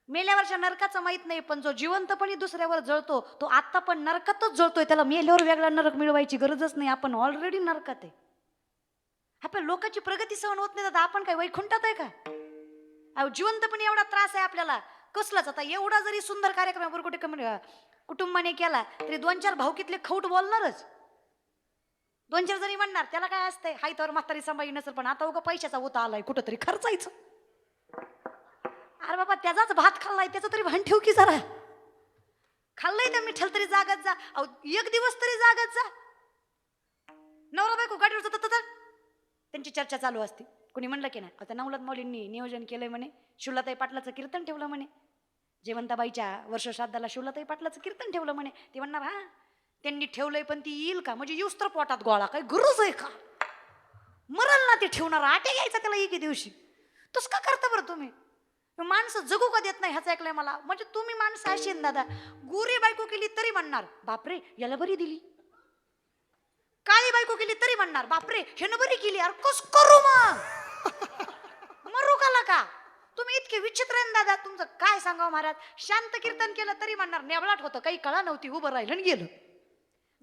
मेल्यावरच्या नरकाचं माहित नाही, पण जो जिवंतपणी दुसऱ्यावर जळतो तो आता पण नरकातच जळतोय. त्याला मेल्यावर वेगळा नरक मिळवायची गरजच नाही. आपण ऑलरेडी नरकात आहे. आपल्या लोकांची प्रगती सहन होत नाही. आपण काय वैकुंठात आहे का? जिवंतपणी एवढा त्रास आहे आपल्याला कसलाच. आता एवढा जरी सुंदर कार्यक्रम कुटुंबाने केला तरी 2-4 भाऊकीतले खौट बोलणारच. 2-4 जरी म्हणणार त्याला काय असतंय, हाय तर म्हातारी सांभाळी नसेल, पण आता उगा पैशाचा होता आलाय कुठंतरी खर्चायचं. अरे बाबा त्याचाच भात खाल्लाय, त्याचं तरी भान ठेव की जरा. खाल्लंय त्या मिठल तरी जागत जा. एक दिवस तरी जागत जा. नवरा बायको गाडीवर जातात त्यांची चर्चा चालू असते. कोणी म्हणलं की नाही आता नवलाद मौलींनी नियोजन केलंय म्हणे, शिवलाताई पाटलाचं कीर्तन ठेवलं म्हणे, जयवंताबाईच्या वर्षश्राद्धाला शिवलाताई पाटलाचं कीर्तन ठेवलं म्हणे. ते म्हणणार हा त्यांनी ठेवलंय पण ती येईल का? म्हणजे येऊस तर पोटात गोळा, काही गरज आहे का? मरल ना ते ठेवणार, आटे घ्यायचा त्याला एके दिवशी. तस का करता बरं तुम्ही? माणसं जगू का देत नाही ह्याचं ऐकलंय मला. म्हणजे तुम्ही माणसं अशी दादा, गोरी बायको केली तरी म्हणणार बापरे याला बरी दिली, काळी बायको केली तरी म्हणणार बापरे ह्यानं बरी केली. अरे कस करू मग? मरू काला का? तुम्ही इतके विचित्र आहे दादा. तुमचं काय सांगावं महाराज. शांत कीर्तन केलं तरी म्हणणार नेवलाट होतं, काही कळा नव्हती, उभं राहिलं आणि गेलं.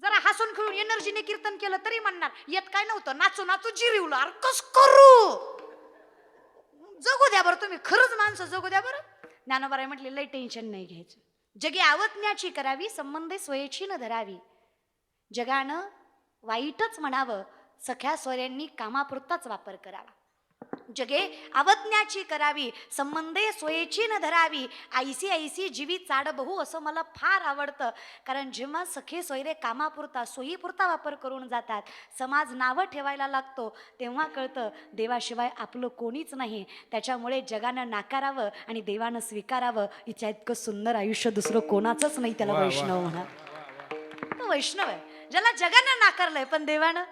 जरा हसून खेळून एनर्जीने कीर्तन केलं तरी म्हणणार येत काय नव्हतं, नाचू नाचू जिरीवलं. अरे कस करू? जगू द्या बरं तुम्ही, खरंच माणसं जगू द्या बरं. ज्ञानोबाराय म्हटले लय टेन्शन नाही घ्यायचं. जगी आवतण्याची करावी, संबंधे स्वयेची न धरावी. जगानं वाईटच म्हणावं, सख्या सोयऱ्यांनी कामापुरताच वापर करावा. जगे अवज्ञाची करावी, संबंधे सोयेची न धरावी, ऐसी ऐसी जीवी चाड बहु, असं मला फार आवडतं. कारण जेव्हा सखे सोयरे कामापुरता सोयीपुरता वापर करून जातात, समाज नावं ठेवायला लागतो, तेव्हा कळतं देवाशिवाय आपलं कोणीच नाही. त्याच्यामुळे जगानं नाकारावं आणि देवानं स्वीकारावं. हिच्या इतकं सुंदर आयुष्य दुसरं कोणाचंच नाही. त्याला वैष्णव म्हणा. तो वैष्णव आहे ज्याला जगानं नाकारलंय, पण देवानं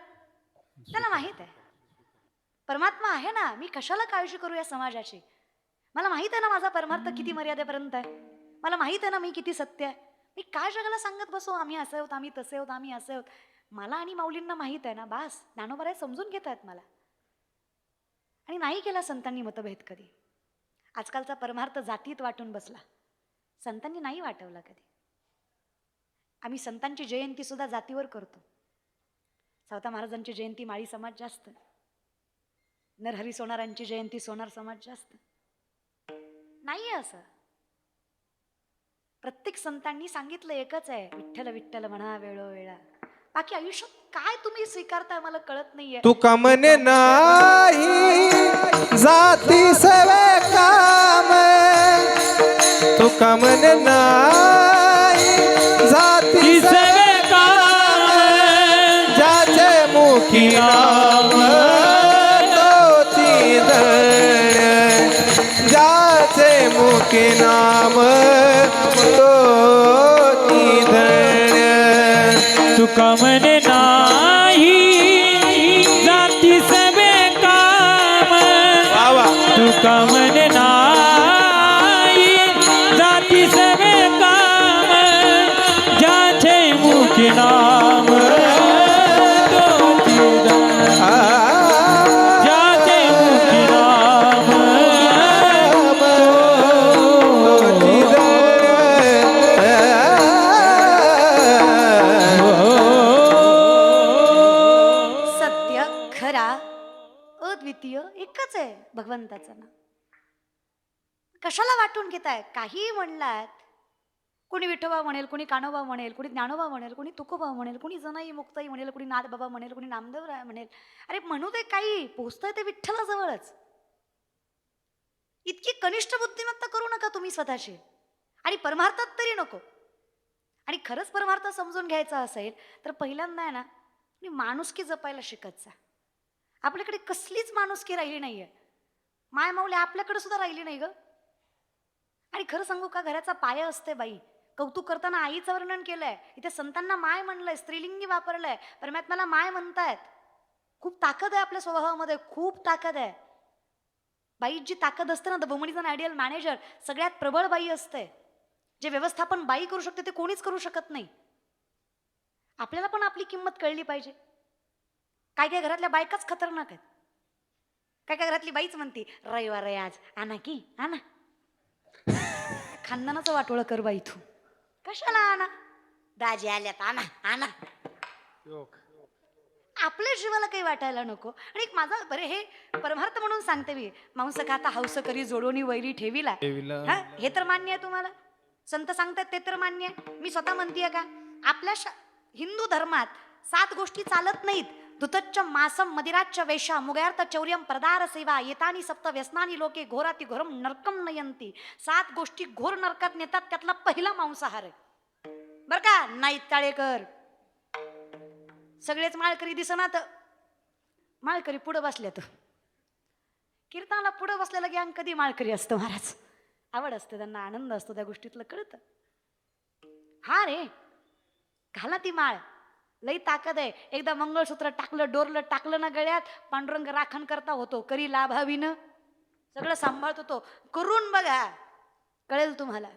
त्याला माहित आहे परमात्मा आहे ना. मी कशाला काळजी करू या समाजाची? मला माहित आहे ना माझा परमार्थ किती मर्यादेपर्यंत आहे. मला माहित आहे ना मी किती सत्य आहे. मी काय जगाला सांगत बसू आम्ही असे आहोत, आम्ही तसे आहोत, आम्ही असे आहोत. मला आणि माऊलींना माहित आहे ना. बास, ज्ञानोबा समजून घेत आहेत मला. आणि नाही केला संतांनी मतभेद कधी. आजकालचा परमार्थ जातीत वाटून बसला. संतांनी नाही वाटवला कधी. आम्ही संतांची जयंती सुद्धा जातीवर करतो. सावता महाराजांची जयंती माळी समाज जास्त, नरहरी सोनारांची जयंती सोनार समाज जास्त. नाहीये असं. प्रत्येक संतांनी सांगितलं एकच आहे, विठ्ठल विठ्ठल म्हणा वेळोवेळा. बाकी आयुष्यात काय तुम्ही स्वीकारताय मला कळत नाहीये. तुका म्हणे नाही जाती सवे काम, तुका म्हणे नाही जाती सवे काम, ज्याचे मुखी नाम तोची धरण, ज्याचे मुखी नाम तोची धरण. तुका म्हणे नाही जाती सबे काम, तुका म्हणे नाही जाती सबे काम, ज्याचे मुखी नाम तोची धरण, ज्याचे मुखी नाम तोची सत्य खरा अद्वितीय एकच आहे भगवंताचं नाव. कशाला वाटून घेताय? काही म्हणलात, कोणी विठोबा म्हणेल, कोणी कानोबा म्हणेल, कोणी ज्ञानोबा म्हणेल, कोणी तुकोबा म्हणेल, कोणी जनाई मुक्ताई म्हणेल, कोणी नाथबाबा म्हणेल, कोणी नामदेवराय म्हणेल. अरे म्हणू दे काही, पोचतंय ते विठ्ठलाजवळच. इतकी कनिष्ठ बुद्धिमत्ता करू नका तुम्ही स्वतःची. आणि परमार्थात तरी नको. आणि खरंच परमार्थ समजून घ्यायचा असेल तर पहिल्यांदा आहे ना, तुम्ही माणुसकी जपायला शिकत जा. आपल्याकडे कसलीच माणुसकी राहिली नाहीये. माय माऊली आपल्याकडे सुद्धा राहिली नाही ग. आणि खरं सांगू का, घराचा पाया असते बाई. कौतुक करताना आईचं वर्णन केलंय, इथे संतांना माय म्हणलंय, स्त्रीलिंगी वापरलंय, परमात्म्याला माय म्हणतायत. खूप ताकद आहे आपल्या स्वभावामध्ये, खूप ताकद आहे. बाई जी ताकद असते ना, the woman is an ideal manager. सगळ्यात प्रबळ बाई असते. जे व्यवस्थापन बाई करू शकते ते कोणीच करू शकत नाही. आपल्याला पण आपली किंमत कळली पाहिजे. काय काय घरातल्या बायकाच खतरनाक आहेत. काय काय घरातली बाईच म्हणती रविवार आहे आज, आणा की आणा. खानदानाचं वाटोळं कर बाई तू. कशाला आणा? दाजी आल्यात आणा आणा. आपल्या जीवाला काही वाटायला नको. आणि एक माझा बरे हे परमार्थ म्हणून सांगते मी, मांस खाता हौस करी जोडोनी वैरी ठेविला. हे तर मान्य आहे तुम्हाला? संत सांगतात ते तर मान्य आहे. मी स्वतः म्हणतीये का, आपल्या हिंदू धर्मात 7 गोष्टी चालत नाहीत. धुतच्च मासम मदिराच्च वेशा मुगयार्थ चौर्यम प्रदार सेवा येतानी सप्त व्यसनानी लोके घोराती घोरम नरकम नयंती. 7 गोष्टी घोर नरकात नेतात. त्यातला पहिला मांसाहार आहे बर का. नाही ताळेकर सगळेच माळकरी दिसनात. माळकरी पुढे बसल्यात. कीर्तनाला पुढे बसलेलं गँग कधी माळकरी असतं महाराज. आवड असते त्यांना, आनंद असतो त्या गोष्टीतलं, कळतं. हा रे घाला ती माळ, लई ताकद आहे. एकदा मंगळसूत्र टाकलं, डोरलं टाकलं ना गळ्यात, पांडुरंग राखण करता होतो. करी लाभावीनं सगळं सांभाळत होतो. करून बघा, कळेल तुम्हाला.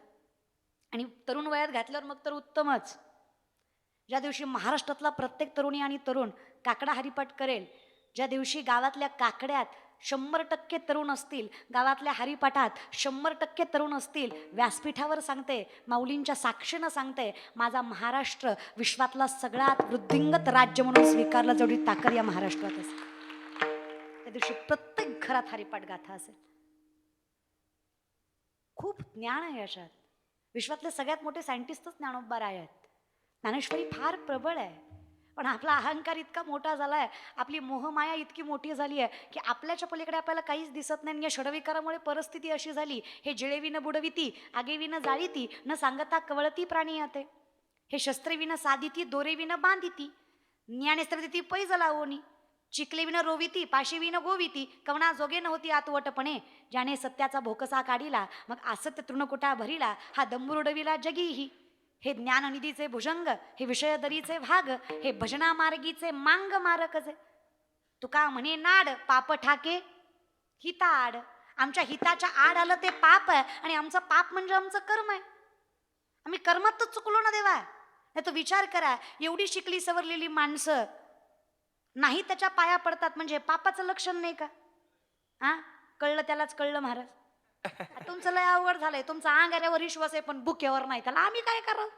आणि तरुण वयात घातल्यावर मग तर उत्तमच. ज्या दिवशी महाराष्ट्रातला प्रत्येक तरुणी आणि तरुण काकडा हरिपाठ करेल, ज्या दिवशी गावातल्या काकड्यात 100% तरुण असतील, गावातल्या हरिपाठात 100% तरुण असतील, व्यासपीठावर सांगते, माऊलींच्या साक्षीनं सांगते, माझा महाराष्ट्र विश्वातला सगळ्यात वृद्धिंगत राज्य म्हणून स्वीकारला जेवढी ताकद या महाराष्ट्रात असेल, त्या दिवशी प्रत्येक घरात हरिपाठ गाथा असेल. खूप ज्ञान आहे याच्यात. विश्वातले सगळ्यात मोठे सायंटिस्टच ज्ञानोबा राय आहेत. ज्ञानेश्वरी फार प्रबळ आहे. पण आपला अहंकार इतका मोठा झालाय, आपली मोहमाया इतकी मोठी झाली आहे की आपल्याच्या पलीकडे आपल्याला काहीच दिसत नाही. आणि या षडविकारामुळे परिस्थिती अशी झाली, हे जिळेविन बुडविती आगेविन जाळीती न सांगता कवळती प्राणी आते. हे शस्त्रेविन साधिती दोरेविन बांधिती ज्ञानेस्त्र देती पैज लावोनी. चिकलेविन रोविती पाशीविन गोविती कवना जोगे नव्हती आतवटपणे. ज्याने सत्याचा भोकसा काढिला मग असत्य तृणकुटा भरिला. हा दंबुरुडविला जगीही. हे ज्ञाननिधीचे भुजंग हे विषयदरीचे भाग हे भजना मार्गीचे मांग मारकचे. तुका म्हणे नाड पाप ठाके हिता आड. आमच्या हिताच्या आड आलं ते पाप आहे आणि आमचं पाप म्हणजे आमचं कर्म आहे. आम्ही कर्मात तर चुकलो ना देवा. नाही तर विचार करा, एवढी शिकली सवरलेली माणसं नाही त्याच्या पाया पडतात म्हणजे पापाचं लक्षण नाही का? हा, कळलं त्यालाच कळलं महाराज. तुमचं लय अवघड झालंय. तुमचा अंगाऱ्यावर विश्वास आहे पण बुक्यावर नाही. त्याला आम्ही काय करावं?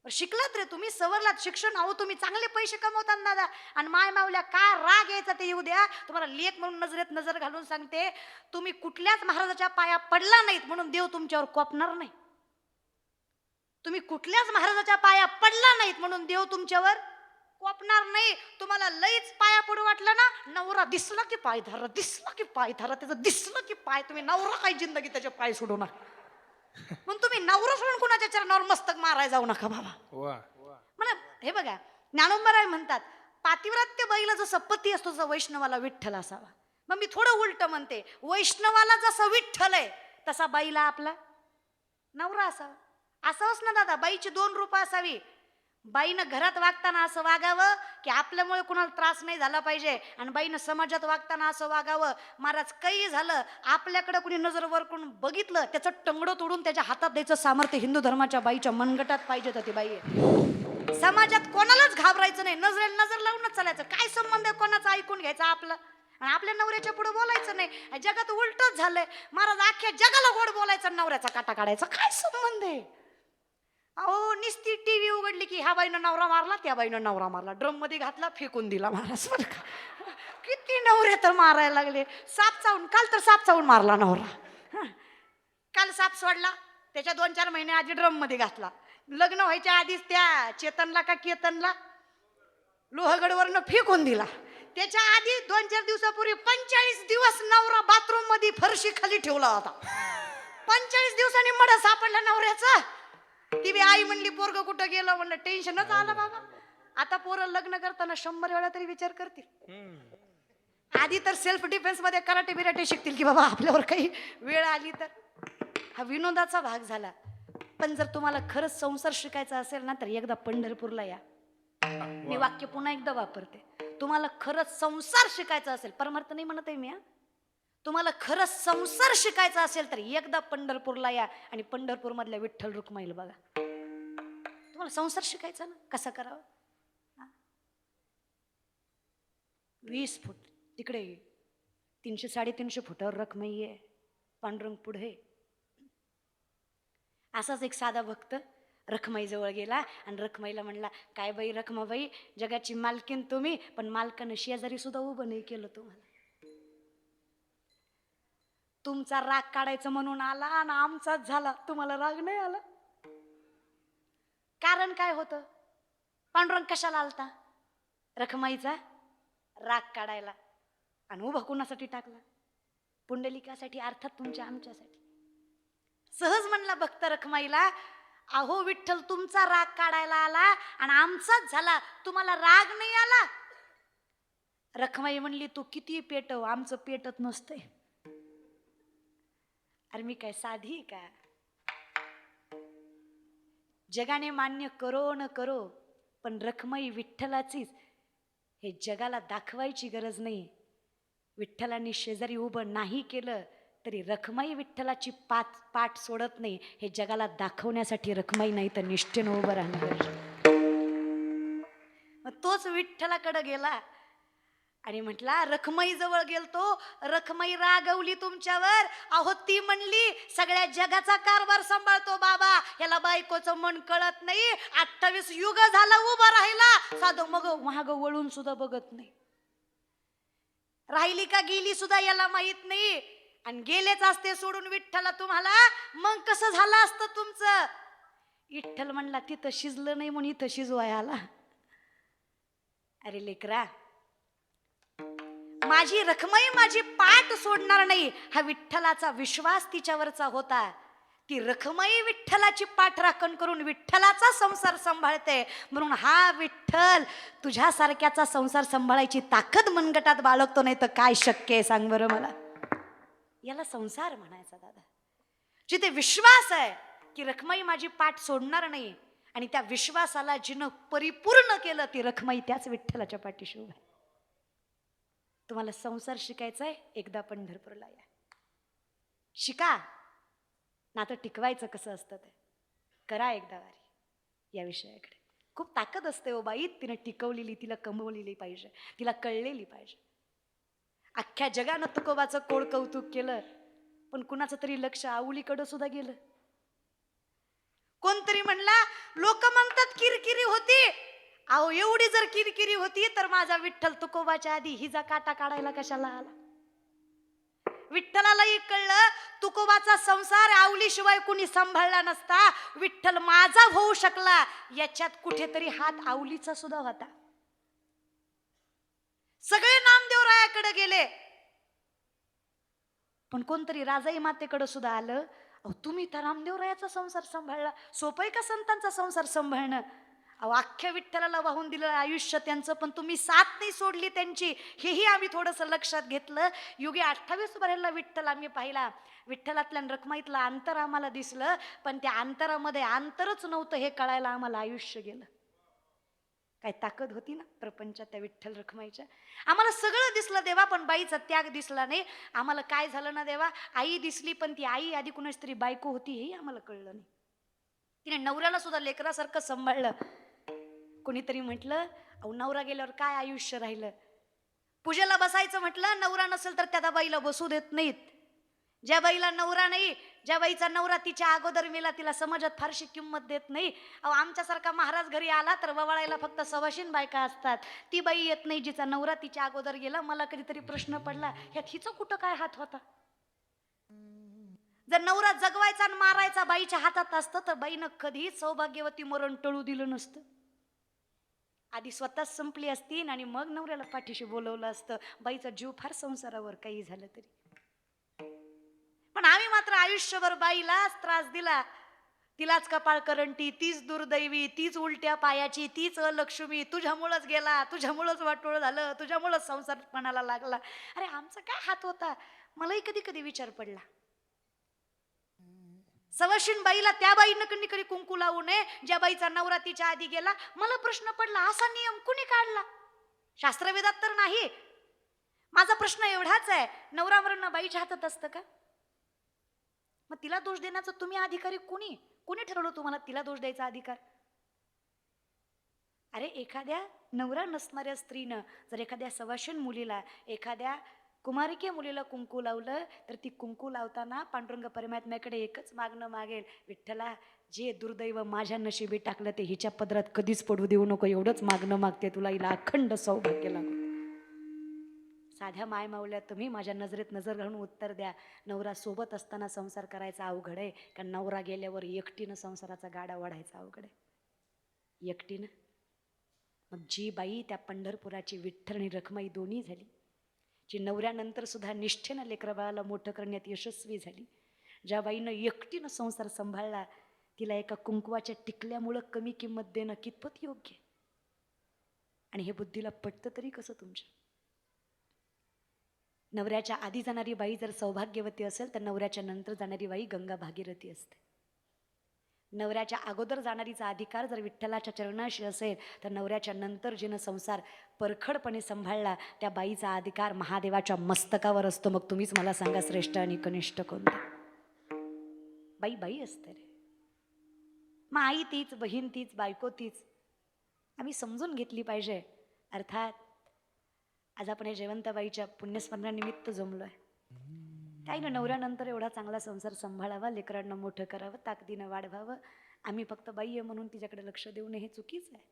शिकलात रे तुम्ही, सवरलात, शिक्षण. अहो तुम्ही चांगले पैसे कमवतात दादा. आणि माय मावल्या काय राग यायचा ते येऊ द्या. तुम्हाला लेख म्हणून नजरेत नजर घालून सांगते, तुम्ही कुठल्याच महाराजाच्या पाया पडला नाहीत म्हणून देव तुमच्यावर कोपणार नाही. तुम्ही कुठल्याच महाराजाच्या पाया पडला नाहीत म्हणून देव तुमच्यावर कोपणार नाही. तुम्हाला लईच पाया पडू वाटलं ना, नवरा दिसला की पाय धरा, दिसला की पाय धरा, त्याचं दिसलं की पाय. तुम्ही नवरा काही जिंदगी त्याचे पाय सोडू नका. मग तुम्ही नवरा सोडून कुणाच्या चरणावर मस्तक मारायला जाऊ नका बाबा. मला हे बघा, ज्ञानोबराय म्हणतात, पातिव्रत्य बाईला जसं पती असतो तसा वैष्णवाला विठ्ठल असावा. मग मी थोडं उलट म्हणते, वैष्णवाला जसं विठ्ठल आहे तसा बाईला आपला नवरा असावा. असावंच ना दादा. बाईची 2 रूपं असावी. बाईनं घरात वागताना असं वागावं की आपल्यामुळे कुणाला त्रास नाही झाला पाहिजे. आणि बाईनं समाजात वागताना असं वागावं, महाराज काही झालं आपल्याकडे कुणी नजर वर करून बघितलं त्याचं टंगडं तोडून त्याच्या हातात द्यायचं सामर्थ्य हिंदू धर्माच्या बाईच्या मनगटात पाहिजे. तर ती बाई आहे. समाजात कोणालाच घाबरायचं नाही, नजरेला नजर लावूनच चालायचं. काय संबंध आहे कोणाचं ऐकून घ्यायचं आपलं, आणि आपल्या नवऱ्याच्या पुढे बोलायचं नाही. जगात उलटच झालंय महाराज. अख्ख्या जगाला गोड बोलायचं, नवऱ्याचा काटा काढायचा. काय संबंध आहे? अहो निस्ती टीव्ही उघडली की ह्या बाईनं नवरा मारला, त्या बाईनं नवरा मारला, ड्रम मध्ये घातला, फेकून दिला. महाराज किती नवरे तर मारायला लागले. साप चावून, काल तर साप चावून मारला नवरा. काल साप सोडला, त्याच्या 2-4 महिने आधी ड्रम मध्ये घातला. लग्न व्हायच्या आधीच त्या चेतनला का केतनला लोहगडवरनं फेकून दिला. त्याच्या आधी 2-4 दिवसापूर्वी 45 दिवस नवरा बाथरूम मध्ये फरशी खाली ठेवला होता. 45 दिवसांनी मड सापडला नवऱ्याचा. ती बी आई म्हणली पोरग कुठं गेलं. म्हणलं टेन्शनच आलं बाबा. आता पोरं लग्न करताना 100 वेळा तरी विचार करतील. आधी तर सेल्फ डिफेन्स मध्ये कराटे बिराटे शिकतील की बाबा आपल्यावर काही वेळ आली तर. हा विनोदाचा भाग झाला. पण जर तुम्हाला खरंच संसार शिकायचा असेल ना तर एकदा पंढरपूरला या. मी वाक्य पुन्हा एकदा वापरते. तुम्हाला खरंच संसार शिकायचा असेल, परमार्थ नाही म्हणत आहे मी, तुम्हाला खरंच संसार शिकायचा असेल तर एकदा पंढरपूरला या आणि पंढरपूर मधल्या विठ्ठल रुक्माईला बघा. तुम्हाला संसार शिकायचा ना कसा करावा. 20 फूट तिकडे 300-350 फुटावर रखमाई आहे. पांडुरंग पुढे. असाच एक साधा भक्त रखमाई जवळ गेला आणि रखमाईला म्हणला, काय बाई रखमाबाई, जगाची मालकीन तुम्ही, पण मालकानं शेजारी सुद्धा उभं नाही केलं तुम्हाला. तुमचा राग काढायचं म्हणून आला आणि आमचाच झाला, तुम्हाला राग नाही आला. कारण काय होतं? पांडुरंग कशाला आलता? रखमाईचा राग काढायला. आणि उभा कुणासाठी टाकला? पुंडलिकासाठी, अर्थात तुमच्या आमच्यासाठी. सहज म्हणला भक्त रखमाईला, अहो विठ्ठल तुमचा राग काढायला आला आणि आमचाच झाला, तुम्हाला राग नाही आला? रखमाई म्हणली, तू किती पेटव, आमचं पेटत नसतंय. अरे मी काय साधी का? जगाने मान्य करो न करो, पण रखमाई विठ्ठलाचीच हे जगाला दाखवायची गरज नाही. विठ्ठलांनी शेजारी उभं नाही केलं तरी रखमाई विठ्ठलाची पाठ सोडत नाही. हे जगाला दाखवण्यासाठी रखमाई नाही तर निष्ठेनं उभं राहणार. मग तोच विठ्ठलाकडे गेला आणि म्हटला, रखमाई जवळ गेलतो, रखमाई रागवली तुमच्यावर. अहो ती म्हणली, सगळ्या जगाचा कारभार सांभाळतो बाबा, याला बायकोचं मन कळत नाही. 28 युग झाला उभा राहिला, साधं मग महाग वळून सुद्धा बघत नाही. राहिली का गेली सुद्धा याला माहित नाही. आणि गेलेच असते सोडून विठ्ठला तुम्हाला, मग कसं झालं असतं तुमचं? विठ्ठल म्हणला, तिथं शिजलं नाही म्हणून इथं शिजवाय आला. अरे लेकरा, माझी रखमाई माझी पाठ सोडणार नाही हा विठ्ठलाचा विश्वास तिच्यावरचा होता. ती रखमाई विठ्ठलाची पाठ राखण करून विठ्ठलाचा संसार सांभाळते, म्हणून हा विठ्ठल तुझ्यासारख्याचा संसार सांभाळायची ताकद मनगटात बाळगतो. नाही तर काय शक्य आहे सांग बरं मला. याला संसार म्हणायचा दादा. जिथे विश्वास आहे की रखमाई माझी पाठ सोडणार नाही, आणि त्या विश्वासाला जिनं परिपूर्ण केलं ती रखमाई त्याच विठ्ठलाच्या पाठीशी उभा आहे. तुम्हाला संसार शिकायचा आहे, एकदा पंढरपूरला या, शिका. नातं टिकवायचं कसं असतं ते करा एकदा वारी. या विषयाकडे खूप ताकद असते हो बाई. तिनं टिकवलेली, तिला कमवलेली पाहिजे, तिला कळलेली पाहिजे. अख्ख्या जगानं तुकोबाचं कोड कौतुक केलं, पण कुणाचं तरी लक्ष आऊलीकडं सुद्धा गेलं. कोणतरी म्हणला, लोक म्हणतात किरकिरी होती. अहो एवढी जर किरकिरी होती तर माझा विठ्ठल तुकोबाच्या आधी हिचा काटा काढायला कशाला आला. विठ्ठलालाही कळलं तुकोबाचा संसार आवलीशिवाय कुणी सांभाळला नसता. विठ्ठल माझा होऊ शकला याच्यात कुठेतरी हात आवलीचा सुद्धा होता. सगळे नामदेवरायाकडे गेले, पण कोणतरी राजाई मातेकडे सुद्धा आलं. अहो तुम्ही तर रामदेवरायाचा संसार सांभाळला, सोपं का संतांचा संसार सांभाळणं. अहो अख्ख्या विठ्ठलाला वाहून दिलं आयुष्य त्यांचं, पण तुम्ही साथ नाही सोडली त्यांची. हेही आम्ही थोडंसं लक्षात घेतलं. युगे 28 भरायला विठ्ठल आम्ही पाहिला. विठ्ठलातल्या रखमाईतलं अंतर आम्हाला दिसलं, पण त्या अंतरामध्ये अंतरच नव्हतं हे कळायला आम्हाला आयुष्य गेलं. काय ताकद होती ना प्रपंचात त्या विठ्ठल रखमाईच्या. आम्हाला सगळं दिसलं देवा, पण बाईचा त्याग दिसला नाही. आम्हाला काय झालं ना देवा, आई दिसली पण ती आई आधी कुणाची तरी बायको होती हेही आम्हाला कळलं नाही. तिने नवऱ्याला सुद्धा लेकरासारखं सांभाळलं. कोणीतरी म्हटलं, अहो नवरा गेल्यावर काय आयुष्य राहिलं. पूजेला बसायचं म्हटलं, नवरा नसेल तर त्या बाईला बसू देत नाहीत. ज्या बाईला नवरा नाही, ज्या बाईचा नवरा तिच्या अगोदर मेला, तिला समाजात फारशी किंमत देत नाही. अहो आमच्यासारखा महाराज घरी आला तर ववाळायला फक्त सवाशीन बायका असतात. ती बाई येत नाही जिचा नवरा तिच्या अगोदर गेला. मला कधीतरी प्रश्न पडला, ह्यात हिचा कुठं काय हात होता. जर नवरा जगवायचा आणि मारायचा बाईच्या हातात असतं तर बाईनं कधीच सौभाग्यवती मरण टळू दिलं नसतं. आधी स्वतःच संपली असती आणि मग नवऱ्याला पाठीशी बोलवलं असतं. बाईचा जीव फार संसारावर काही झालं तरी. पण आम्ही मात्र आयुष्यभर बाईलाच त्रास दिला. तिलाच कपाळ करंटी, तीच दुर्दैवी, तीच उलट्या पायाची, तीच अलक्ष्मी. तुझ्यामुळंच गेला, तुझ्यामुळंच वाटोळ झालं, तुझ्यामुळंच संसारपणाला लागला. अरे आमचा काय हात होता. मलाही कधी कधी विचार पडला, सवाशीन बाईला त्या बाईनं कधी कधी कुंकू लावू नये ज्या बाईचा नवरा तिच्या आधी गेला. मला प्रश्न पडला, असा नियम कुणी काढला. शास्त्रवेदात तर नाही. माझा प्रश्न एवढाच आहे, नवरा मरण बाईच्या हातात असतं का. मग तिला दोष देण्याचं तुम्ही अधिकारी कोणी ठरवलं तुम्हाला तिला दोष द्यायचा अधिकार. अरे एखाद्या नवरा नसणाऱ्या स्त्रीनं जर एखाद्या सवाशीन मुलीला, एखाद्या कुमारिके मुलीला कुंकू लावलं तर ती कुंकू लावताना पांडुरंग परमात्म्याकडे एकच मागणं मागेल, विठ्ठला जे दुर्दैव माझ्या नशिबी टाकलं ते हिच्या पदरात कधीच पडू देऊ नको, एवढंच मागणं मागते तुला, हिला अखंड सौभाग्य लागू. साध्या माय माऊल्या तुम्ही माझ्या नजरेत नजर घालून उत्तर द्या. नवरा सोबत असताना संसार करायचा अवघड आहे का नवरा गेल्यावर एकटीनं संसाराचा गाडा वाढायचा अवघड आहे. एकटीनं. मग जी बाई त्या पंढरपुराची विठ्ठल आणि रखमाई दोन्ही झाली, जी नवऱ्यानंतर सुद्धा निष्ठेनं लेकराबाळाला मोठं करण्यात यशस्वी झाली, ज्या बाईनं एकटीनं संसार सांभाळला, तिला एका कुंकवाच्या टिकल्यामुळं कमी किंमत देणं कितपत योग्य. आणि हे बुद्धीला पटतं तरी कसं तुमच्या. नवऱ्याच्या आधी जाणारी बाई जर सौभाग्यवती असेल तर नवऱ्याच्या नंतर जाणारी बाई गंगा भागीरथी असते. नवऱ्याच्या अगोदर जाणारीचा अधिकार जर विठ्ठलाच्या चरणाशी असेल तर नवऱ्याच्या नंतर जिनं संसार परखडपणे सांभाळला त्या बाईचा अधिकार महादेवाच्या मस्तकावर असतो. मग तुम्हीच मला सांगा श्रेष्ठ आणि कनिष्ठ कोणते. बाई बाई असते रे. मग आई तीच, बहीण तीच, बायको तीच. आम्ही समजून घेतली पाहिजे. अर्थात आज आपण हे जयवंताबाईच्या पुण्यस्मरणानिमित्त जमलोय. काही ना नवऱ्यानंतर एवढा चांगला संसार सांभाळावा, लेकरांना मोठं करावं, ताकदीनं वाढवावं. आम्ही फक्त बाई आहे म्हणून तिच्याकडे लक्ष देऊ नये हे चुकीचं आहे.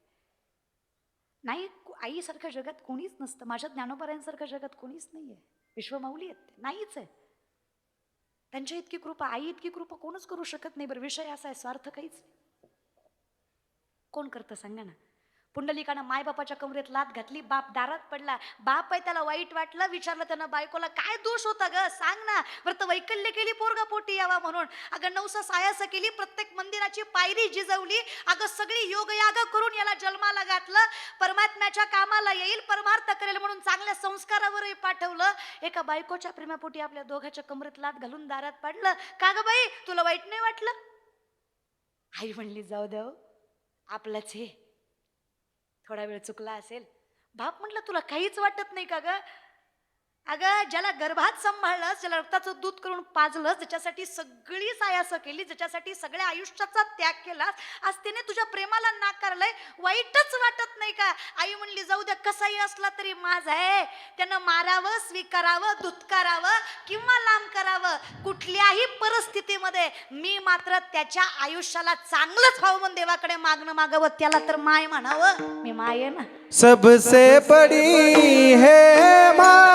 नाही, आईसारखं जगात कोणीच नसतं. माझ्या ज्ञानोबारायांसारखं जगात कोणीच नाही आहे. विश्वमाऊली आहेत ते नाहीच आहे. त्यांच्या इतकी कृपा, आई इतकी कृपा कोणच करू शकत नाही. बरं विषय असा आहे, स्वार्थ काहीच कोण करतं सांगा ना. पुंडलिकानं मायबापाच्या कमरेत लात घातली, बाप दारात पडला. बाप आहे त्याला वाईट वाटलं, विचारलं त्यानं बायकोला, काय दोष होता ग सांग ना. व्रत वैकल्य केली पोरगा पोटी यावा म्हणून. अगं नवसा सायास केली, प्रत्येक मंदिराची पायरी जिजवली. अगं सगळी योगयाग करून याला जन्माला घातलं. परमात्म्याच्या कामाला येईल, परमार्थ करेल म्हणून चांगल्या संस्कारावरही पाठवलं. एका बायकोच्या प्रेमापोटी आपल्या दोघांच्या कमरेत लात घालून दारात पडलं. का ग बाई तुला वाईट नाही वाटलं? आई म्हणली जाऊ द्या आपलंच हे, थोडा वेळ चुकला असेल. बाप म्हटलं तुला काहीच वाटत नाही का ग? अगं ज्याला गर्भात सांभाळलंस, ज्याला रक्ताचं दूध करून पाजलंस, ज्याच्यासाठी सगळी सायास केली, ज्याच्यासाठी सगळ्या आयुष्याचा त्याग केलास, आज त्याने तुझ्या प्रेमाला नाकारलंय, वाईटच वाटत नाही का? आई म्हणली जाऊ द्या कसाही असला तरी माझा आहे, त्यानं मारावं, स्वीकारावं, दुत्कारावं किंवा लांब करावं, कुठल्याही परिस्थितीमध्ये मी मात्र त्याच्या आयुष्याला चांगलंच व्हावं म्हणून देवाकडे मागणं मागावं. त्याला तर माय म्हणावं, मी माय आहे ना. सबसे बड़ी है माँ,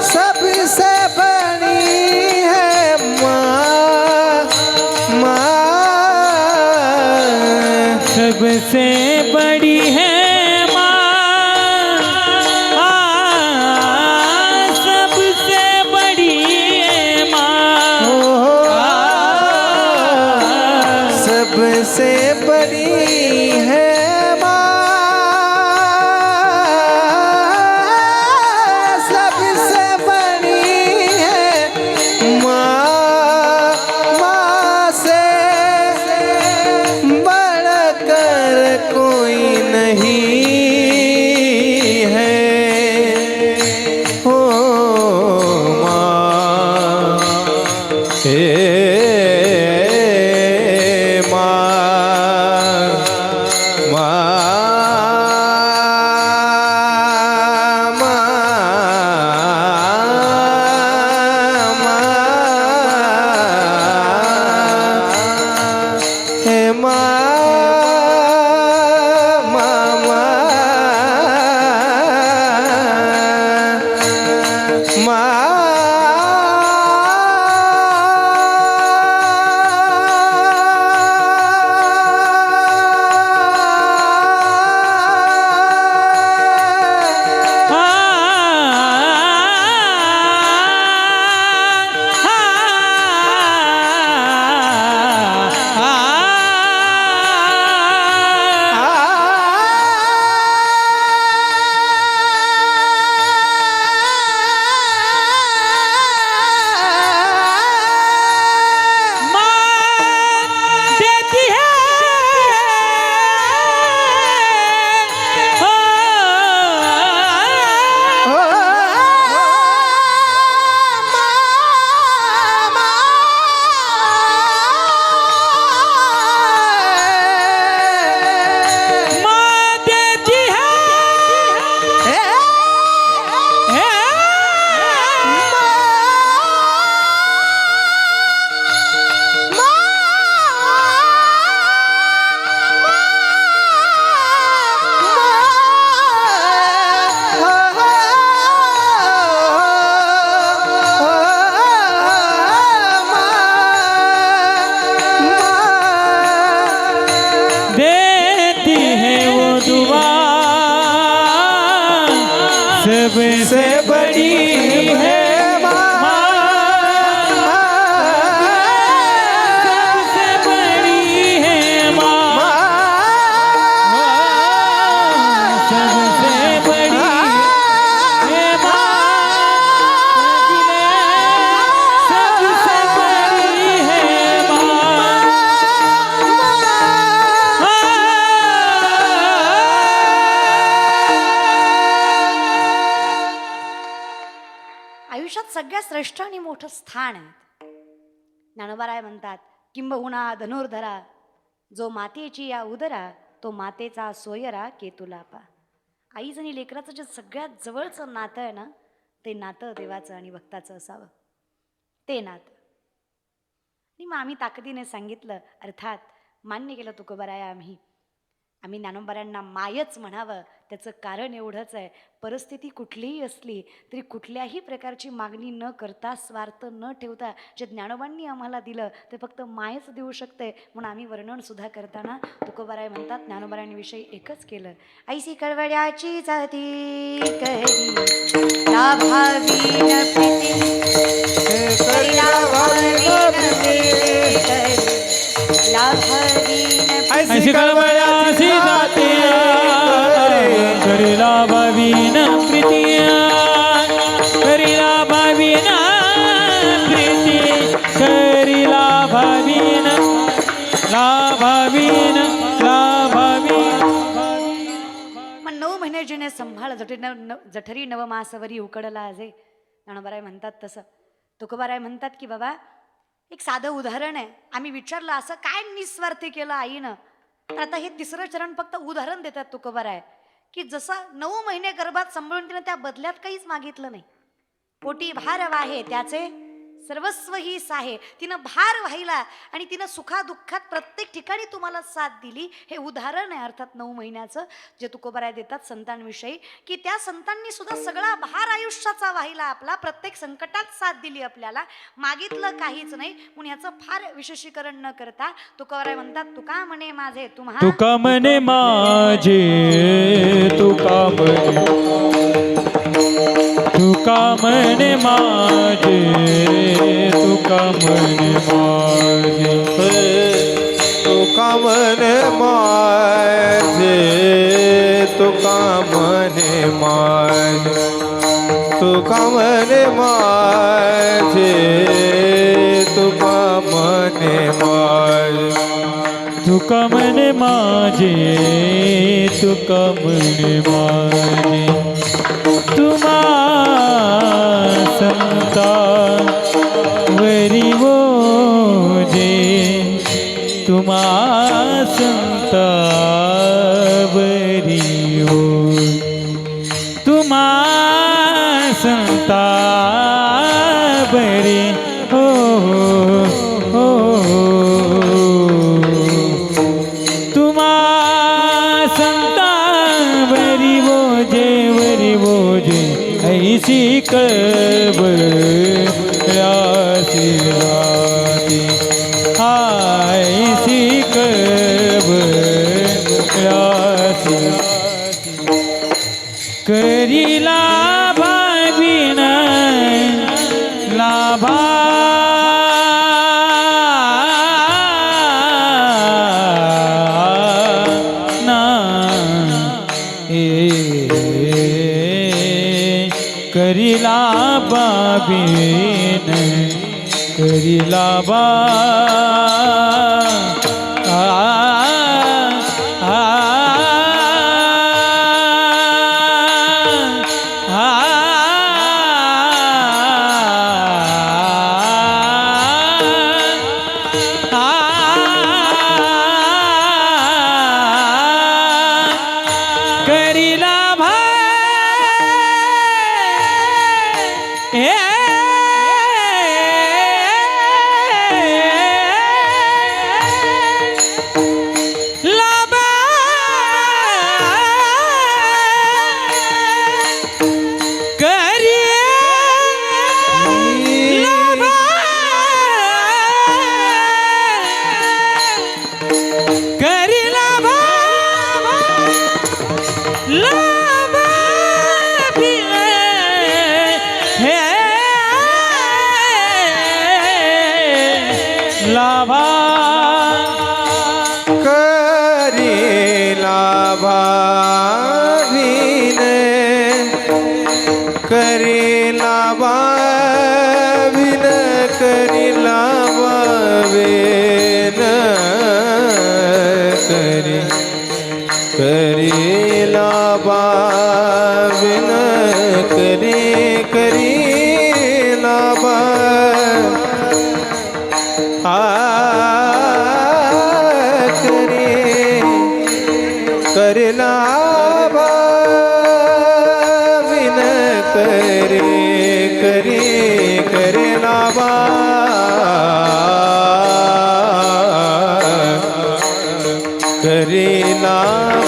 सबसे बड़ी है माँ, माँ सबसे बड़ी है माँ, सबसे बड़ी है माँ, सबसे बड़ी है माँ, सबसे बड़ी है माँ, माँ से बढ़कर कोई नहीं है, हो माँ, हे सबसे बड़ी है माँ, सबसे बड़ी है माँ, सबसे बड़ी है माँ, सबसे बड़ी है माँ। आयुष्यात सगळ्यात श्रेष्ठ आणि मोठं स्थान आहे. ज्ञानोबाराय म्हणतात, किंबहुना धनुर्धरा जो मातेची या उदरा, तो मातेचा सोयरा केतुलापा. आईचं आणि लेकराचं जे सगळ्यात जवळचं नातं आहे ना, ते नातं देवाचं आणि भक्ताचं असावं, ते नातं. आणि मग आम्ही ताकदीने सांगितलं, अर्थात मान्य केलं तुकोबाराया आम्ही. आम्ही ज्ञानोबाऱ्यांना मायच म्हणावं, त्याचं कारण एवढंच आहे, परिस्थिती कुठलीही असली तरी कुठल्याही प्रकारची मागणी न करता, स्वार्थ न ठेवता जे ज्ञानोबांनी आम्हाला दिलं ते फक्त मायच देऊ शकते. म्हणून आम्ही वर्णनसुद्धा करताना तुकोबाराय म्हणतात, ज्ञानोबारायांविषयी एकच केलं, ऐसी कळवळ्याची जाती करी लाभावी न प्रीती, करी लाभावी न प्रीती, करी लाभावी न ऐसी कळवळ्याची जाती करी लाभावीन प्रीतिया, करी लाभावीन प्रीती, करी लाभावीन लाभावीन लाभावीन. मग 9 महिने जिने संभाळ जठरी नवमासवरी उकडला आजे. ज्ञानोबाराय म्हणतात तसं. तुकोबाराय म्हणतात की बाबा एक साधं उदाहरण आहे. आम्ही विचारलं असं काय निस्वार्थी केलं आईनं, तर आता हे तिसरं चरण फक्त उदाहरण देतात तुकोबाराय की जसं 9 महिने गर्भात सांभाळून तिनं त्या बदल्यात काहीच मागितलं नाही. पोटी भार वाहे त्याचे सर्वस्व ही साहे. तिनं भार वाहिला आणि तिनं सुखादुःखात प्रत्येक ठिकाणी तुम्हाला साथ दिली. हे उदाहरण आहे अर्थात 9 महिन्याचं जे तुकोबाराय देतात संतांविषयी, की त्या संतांनी सुद्धा सगळा भार आयुष्याचा वाहिला आपला, प्रत्येक संकटात साथ दिली आपल्याला, मागितलं काहीच नाही. म्हणून याचं फार विशेषीकरण न करता तुकोबाराय म्हणतात, तुका म्हणे माझे तुम्हा, तुका म्हणे माझे, तुका म्हणे, तुका म्हणे माझे, तुका म्हणे माझे, तुका म्हणे माझे, तुका म्हणे माझे, तुका म्हणे माझे, तुका म्हणे माझे, तुका म्हणे माझे, तुका म्हणे माझे. तुम्हा संता वरी ओजे, तुम्हा संता वरी ओजे, तुम्हा संता बरी हो हो, तुम्हा संता वरी ओजे, वरी ओजे, ऐसी कळवळ्याची जाती, ऐसी कळवळ्याची करी लाभावीन लाभा करिला बाबीन, करिला बा लाभा करी लाभावीन, करी लाभावीन, करी लाभावीन, करी करी लाभावीन, करी करी लाभा करे लाभावीन, करे करे करे लाभा करे लाभा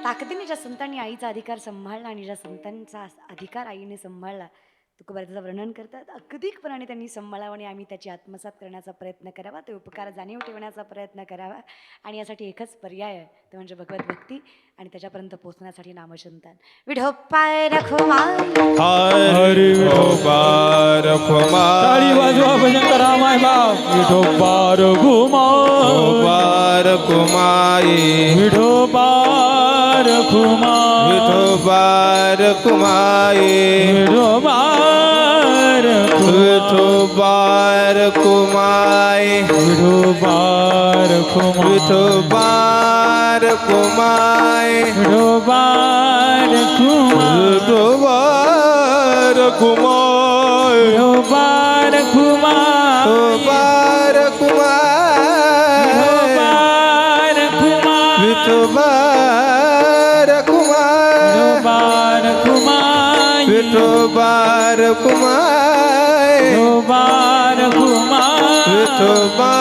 ताकदीने ज्या संतांनी आईचा अधिकार सांभाळला आणि ज्या संतांचा अधिकार आईने सांभाळला तुकोबा त्याचं वर्णन करतात. अगदीकपणाने त्यांनी सांभाळावं आणि आम्ही त्याची आत्मसात करण्याचा प्रयत्न करावा, ते उपकार जाणीव ठेवण्याचा प्रयत्न करावा. आणि यासाठी एकच पर्याय आहे, ते म्हणजे भगवत भक्ती आणि त्याच्यापर्यंत पोहोचण्यासाठी नामचिंतन. विठोपाय रखुमाई हरी विठोबा रखुमाई. टाळी वाजवा भजन करा माय बाप. विठोबा रखुमाई. विठोबा रखुमाई. विठोबा रखुमाई. विठोबा रखुमाई. विठोबा रखुमाई. विठोबा रखुमाई. विठोबा रखुमाई. विठोबा रखुमाई. विठोबा रखुमाई. विठोबा रखुमाई. विठोबा रखुमाई. विठोबा रखुमाई. विठोबा रखुमाई. विठोबा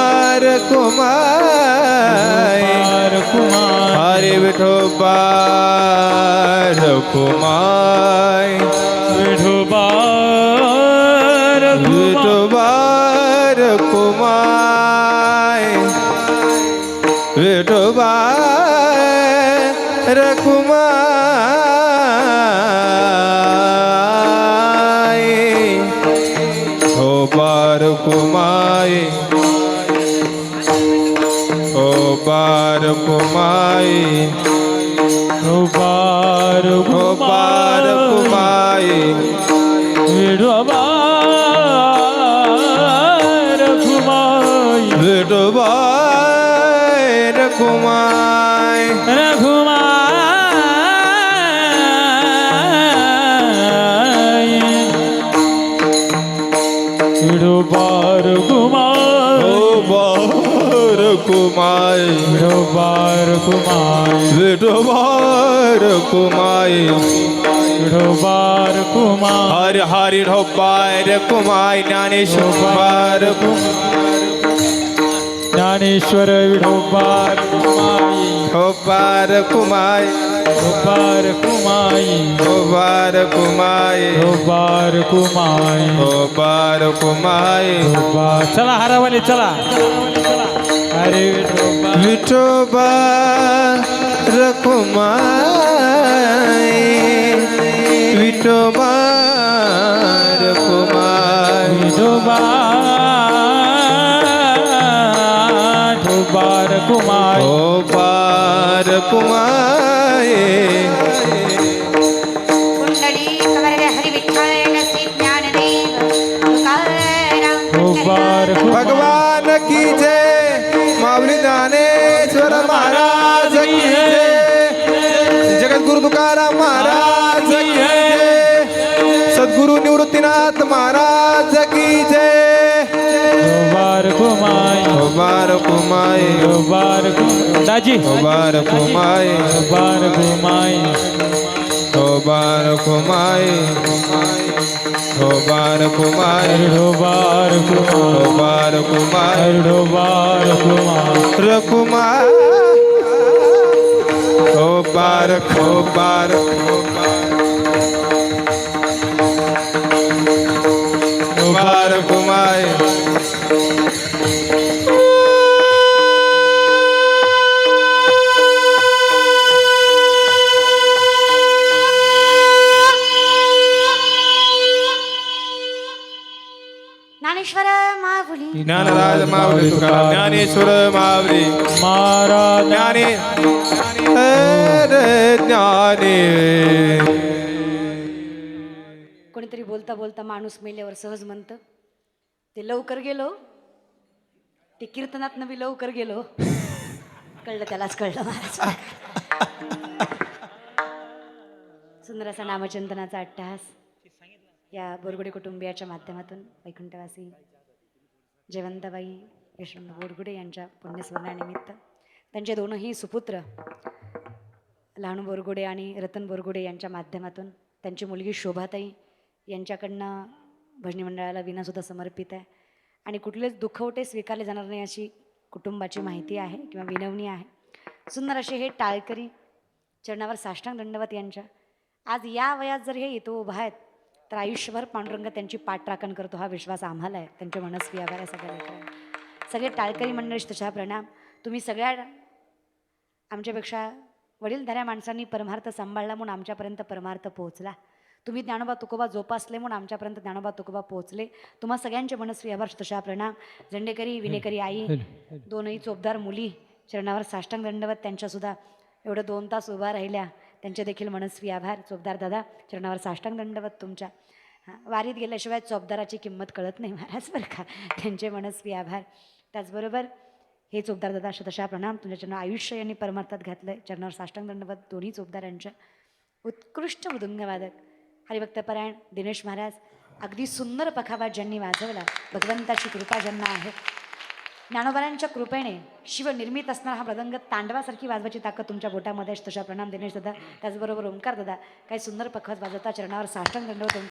रखुमाई. हरे विठोबा रखुमाई. विठोबा विठोबा रखुमाई. विठोबा रखुमाई. विठोबा रखुमाई. विठोबा रखुमाई. विठोबा रखुमाई. विठोबा रखुमाई. विठोबा रखुमाई. रखुमाई. विठोबा रखुमाई. रखुमाई. विठोबा रखुमाई. विठोबा रखुमाई. विठोबा रखुमाई. हरि हरि विठोबा रखुमाई. ज्ञानेश्वर रखुमाई. ज्ञानेश्वर विठोबार कुमाई ठोपार कुमाई ठोबार कुमाई ठोपार कुमाई ठोबार कुमाई ठोपार कुमाई ठोबा चला हरावाले चला अरे विठोबा विठोबा रखुमाई विठोबा रखुमाई विठोबा ठोबार कुमाई ठोपार कुमाई कुंडली कवरदे हरी विठ्ठल श्री ज्ञानदेव तुकाराम ठोबार भगवान की जय माऊली ज्ञानेश्वर महाराज की जय जगद्गुरु तुकाराम महाराज की जय सद्गुरु निवृत्तीनाथ महाराज की जय ठोबार कुमाई ठोबार कुमाई ठोबार दाजी ठोबार कुमाई ठोबार कुमाई ठोबार कुमाई ठोबार कुमाई ठोबार कुमार ठोबार कुमाई ठोबार कुमार रकुमार ठोबार ठोबार ठोबार कुमाई ज्ञानेश्वर माऊली ज्ञानराज माऊली तुकाराम ज्ञानेश्वर माऊली महाराज ज्ञाने अरे ज्ञाने कोणीतरी बोलता बोलता माणूस मेल्यावर सहज म्हणतं ते लवकर गेलो ते कीर्तनात नवी लवकर गेलो कळलं त्यालाच कळलं महाराज सुंदर असा नामचिंतनाचा अट्टहास या बोरगुडे कुटुंबियाच्या माध्यमातून वैकुंठवासी जयवंताबाई यशवंत बोरगुडे यांच्या पुण्यस्मरणानिमित्त त्यांचे दोनही सुपुत्र लहानू बोरगुडे आणि रतन बोरगुडे यांच्या माध्यमातून त्यांची मुलगी शोभाताई यांच्याकडनं भजनी मंडळाला विनासुद्धा समर्पित आहे आणि कुठलेच दुखवटे स्वीकारले जाणार नाही अशी कुटुंबाची माहिती आहे किंवा विनवणी आहे. सुंदर असे हे टाळकरी चरणावर साष्टांग दंडवत यांच्या आज या वयात जर हे इथं उभा आहेत तर आयुष्यभर पांडुरंग त्यांची पाठराखण करतो हा विश्वास आम्हाला आहे. त्यांचे मनस्वी आभार आहे सगळ्या लेकरांना. सगळे टाळकरी मंडळी तशा प्रणाम. तुम्ही सगळ्या आमच्यापेक्षा वडीलधाऱ्या माणसांनी परमार्थ सांभाळला म्हणून आमच्यापर्यंत परमार्थ पोहोचला. तुम्ही ज्ञानोबा तुकोबा जोपासले म्हणून आमच्यापर्यंत ज्ञानोबा तुकोबा पोहोचले. तुम्हा सगळ्यांचे मनस्वी आभार तशा प्रणाम. झेंडेकरी विनेकरी आई दोनही चोपदार मुली चरणावर साष्टांग दंडवत त्यांच्यासुद्धा एवढं 2 तास उभा राहिल्या त्यांचे देखील मनस्वी आभार. चोपदार दादा चरणावर साष्टांग दंडवत तुमच्या. वारीत गेल्याशिवाय चोपदाराची किंमत कळत नाही महाराज बरं का. त्यांचे मनस्वी आभार. त्याचबरोबर हे चोपदार दादा शतशा प्रणाम. तुमच्या चरणावर आयुष्य यांनी परमार्थात घातलं. चरणावर साष्टांग दंडवत दोन्ही चोपदारांच्या. उत्कृष्ट मृदुंगवादक हरिभक्तपरायण दिनेश महाराज अगदी सुंदर पखावाज ज्यांनी वाजवला. भगवंताची कृपा ज्यांना आहे. ज्ञानोबारांच्या कृपेने शिवनिर्मित असणारा हा मृदंग तांडवासारखी वाजवायची ताकद तुमच्या बोटामध्ये तशा प्रणाम दिनेश दादा. त्याचबरोबर ओंकार दादा काही सुंदर पखवाज वाजवता चरणावर साष्टांग दंडवत